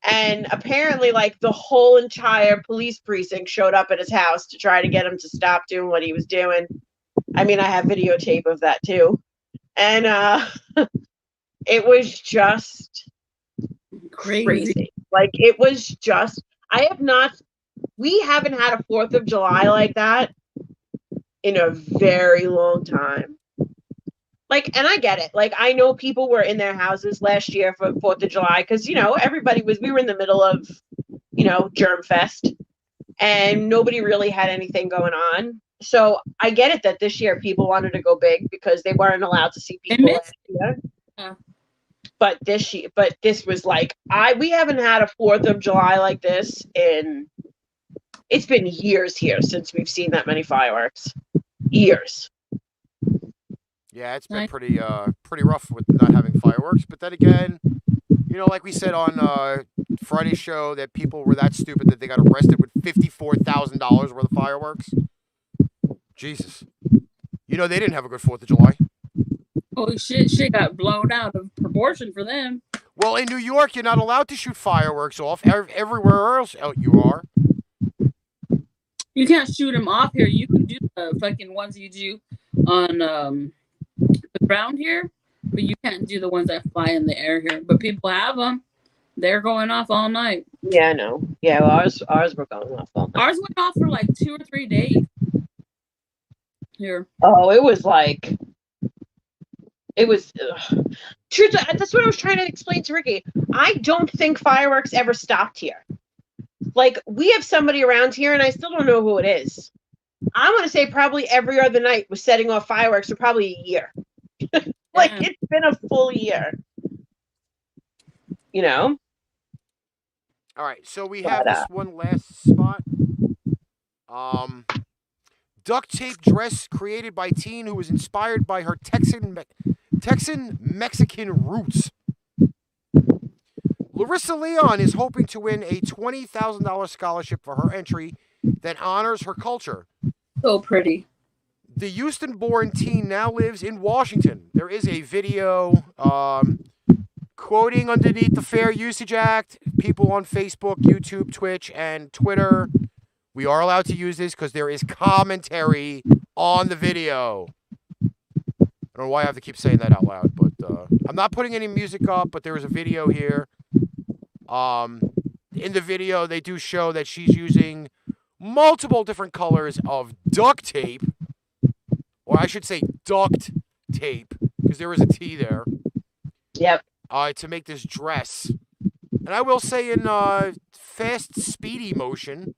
And apparently like the whole entire police precinct showed up at his house to try to get him to stop doing what he was doing. I mean, I have videotape of that too. And it was just crazy. Like it was just, we haven't had a 4th of July like that in a very long time. Like, and I get it. Like, I know people were in their houses last year for 4th of July because, we were in the middle of, Germ Fest and nobody really had anything going on. So I get it that this year people wanted to go big because they weren't allowed to see people last year. Yeah. But this was like, we haven't had a 4th of July like this it's been years here since we've seen that many fireworks. Years. Yeah, it's been pretty rough with not having fireworks. But then again, like we said on Friday's show, that people were that stupid that they got arrested with $54,000 worth of fireworks. Jesus. They didn't have a good 4th of July. Holy shit got blown out of proportion for them. Well, in New York, you're not allowed to shoot fireworks off. Everywhere else you are. You can't shoot them off here. You can do the fucking ones you do on the ground here, but you can't do the ones that fly in the air here. But people have them. They're going off all night. Yeah, I know. Yeah, well, ours were going off all night. Ours went off for like 2 or 3 days. Here. Oh, it was like It was. Truth, that's what I was trying to explain to Ricky. I don't think fireworks ever stopped here. Like, we have somebody around here, and I still don't know who it is. I want to say probably every other night was setting off fireworks for probably a year. Like, it's been a full year. You know? All right, so we have this one last spot. Duct tape dress created by teen who was inspired by her Texan Mexican roots. Larissa Leon is hoping to win a $20,000 scholarship for her entry that honors her culture. So pretty. The Houston-born teen now lives in Washington. There is a video quoting underneath the Fair Usage Act. People on Facebook, YouTube, Twitch, and Twitter, we are allowed to use this because there is commentary on the video. I don't know why I have to keep saying that out loud, but I'm not putting any music up, but there is a video here. In the video, they do show that she's using multiple different colors of duct tape, or I should say duct tape, because there is a T there. Yep. To make this dress. And I will say in fast, speedy motion,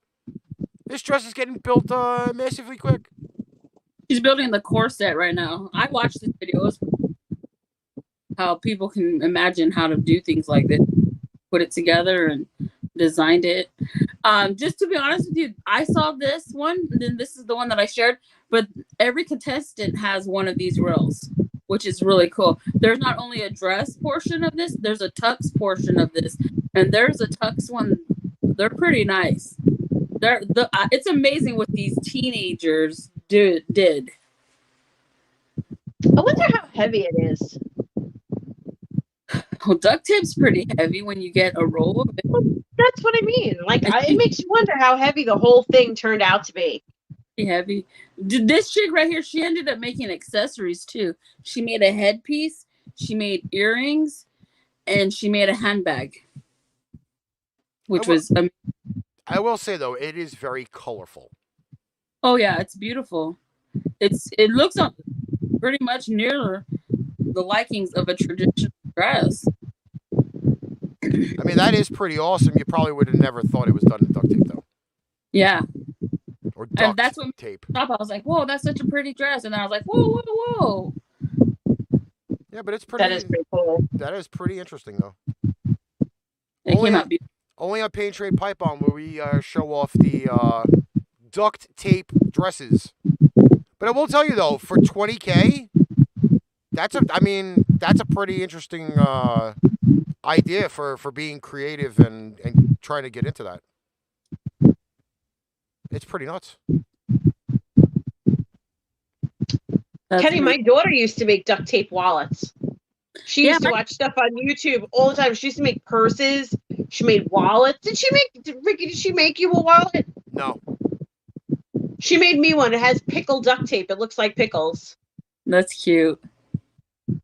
this dress is getting built massively quick. She's building the corset right now. I watched the videos. How people can imagine how to do things like this. Put it together and designed it. Just to be honest with you, I saw this one, and then this is the one that I shared, but every contestant has one of these reels, which is really cool. There's not only a dress portion of this, there's a tux portion of this, and there's a tux one. They're pretty nice. It's amazing what these teenagers did. I wonder how heavy it is. Well, duct tape's pretty heavy when you get a roll of it. That's what I mean. Like, it makes you wonder how heavy the whole thing turned out to be. Heavy. This chick right here, she ended up making accessories too. She made a headpiece, she made earrings, and she made a handbag, which was. I will say though, it is very colorful. Oh yeah, it's beautiful. It looks pretty much near the likings of a traditional dress. I mean, that is pretty awesome. You probably would have never thought it was done in duct tape though. Yeah. Or duct and that's what tape. I was like, whoa, that's such a pretty dress. And then I was like, whoa, whoa, whoa. Yeah, but it's pretty. That is pretty cool. That is pretty interesting though. It came out beautiful. Only on Paint Trade PIpebomb where we show off the duct tape dresses. But I will tell you though, for $20K, that's a pretty interesting idea for being creative and trying to get into that. It's pretty nuts. Kenny, my daughter used to make duct tape wallets. She used to watch stuff on YouTube all the time. She used to make purses. She made wallets. Ricky, did she make you a wallet? No. She made me one. It has pickle duct tape. It looks like pickles. That's cute.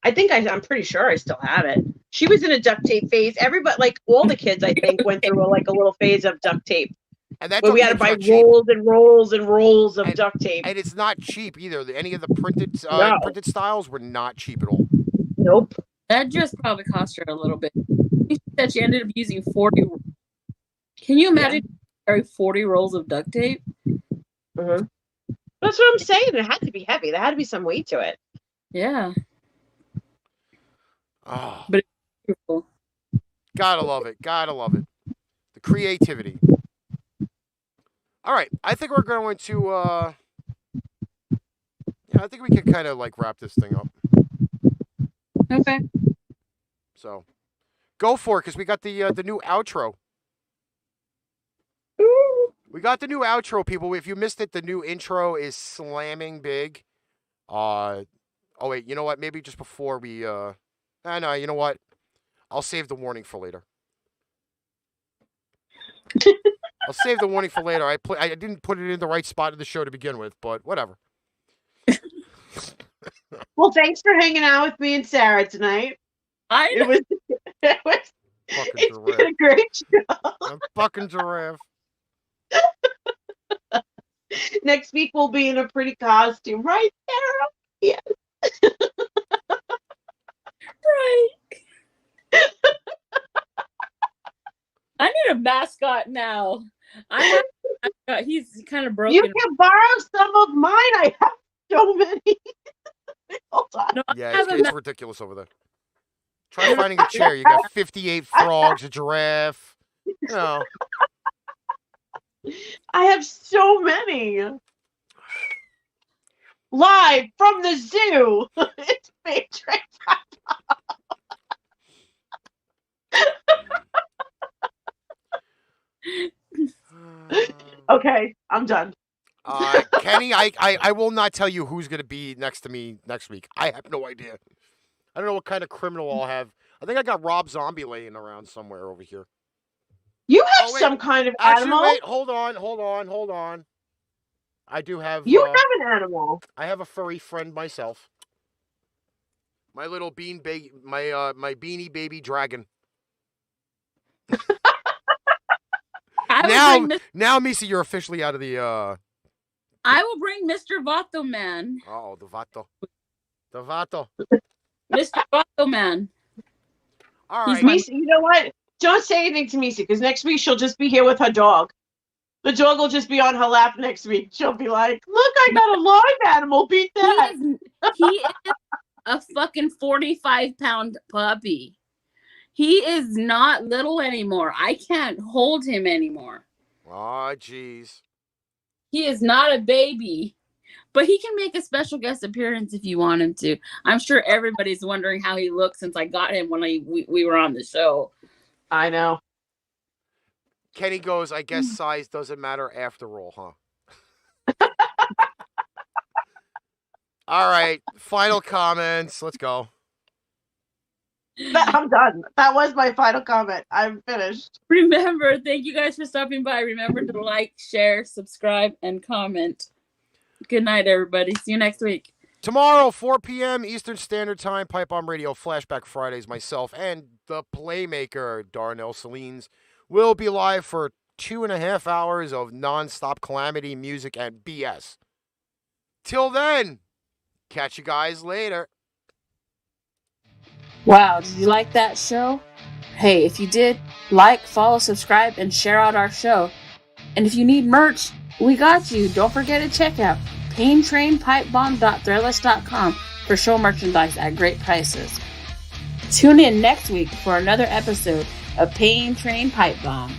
I'm pretty sure I still have it. She was in a duct tape phase. Everybody, like all the kids, I think, went through a little phase of duct tape. And that's where we had to buy rolls and rolls and rolls of duct tape. And it's not cheap either. Any of the printed styles were not cheap at all. Nope. That dress probably cost her a little bit. She said she ended up using 40. Can you imagine 40 rolls of duct tape? Mm-hmm. That's what I'm saying. It had to be heavy. There had to be some weight to it. Yeah. Oh. But it's beautiful. Gotta love it. Gotta love it. The creativity. All right. I think we're going to, I think we can kind of like wrap this thing up. Okay. So, go for it, because we got the new outro. Ooh. We got the new outro, people. If you missed it, the new intro is slamming big. Oh wait, you know what? Maybe just before we, no, you know what? I'll save the warning for later. I'll save the warning for later. I didn't put it in the right spot of the show to begin with, but whatever. Well, thanks for hanging out with me and Sarah tonight. It's been a great show. I'm fucking giraffe. Next week we'll be in a pretty costume, right, Sarah? Yes. mascot now. I have a mascot. He's kind of broken. You can borrow some of mine. I have so many. Hold on. No, I Yeah, have it's ridiculous over there. Try finding a chair. You got 58 frogs, a giraffe. You know. I have so many. Live from the zoo. It's Patreon. Okay, I'm done. Kenny, I will not tell you who's going to be next to me next week. I have no idea. I don't know what kind of criminal I'll have. I think I got Rob Zombie laying around somewhere over here. You have wait. some kind of Actually, animal. wait, hold on. I do have. You have an animal. I have a furry friend myself. My little my beanie baby dragon. Now, Misa, you're officially out of the. I will bring Mr. Vato Man. Oh, the Vato. Mr. Vato Man. All right. Misa, you know what? Don't say anything to Misa, because next week she'll just be here with her dog. The dog will just be on her lap next week. She'll be like, "Look, I got a live animal. Beat that." He is a fucking 45-pound puppy. He is not little anymore. I can't hold him anymore. Oh, jeez. He is not a baby. But he can make a special guest appearance if you want him to. I'm sure everybody's wondering how he looks since I got him when we were on the show. I know. Kenny goes, I guess size doesn't matter after all, huh? All right. Final comments. Let's go. I'm done. That was my final comment. I'm finished. Remember, thank you guys for stopping by. Remember to like, share, subscribe, and comment. Good night, everybody. See you next week. Tomorrow, 4 p.m. Eastern Standard Time, PIpebomb Radio Flashback Fridays, myself and the Playmaker, Darnell Salines, will be live for 2.5 hours of non-stop calamity, music, and BS. Till then, catch you guys later. Wow, did you like that show? Hey, if you did, like, follow, subscribe, and share out our show. And if you need merch, we got you. Don't forget to check out paintrainpipebomb.threadless.com for show merchandise at great prices. Tune in next week for another episode of Pain Train Pipe Bomb.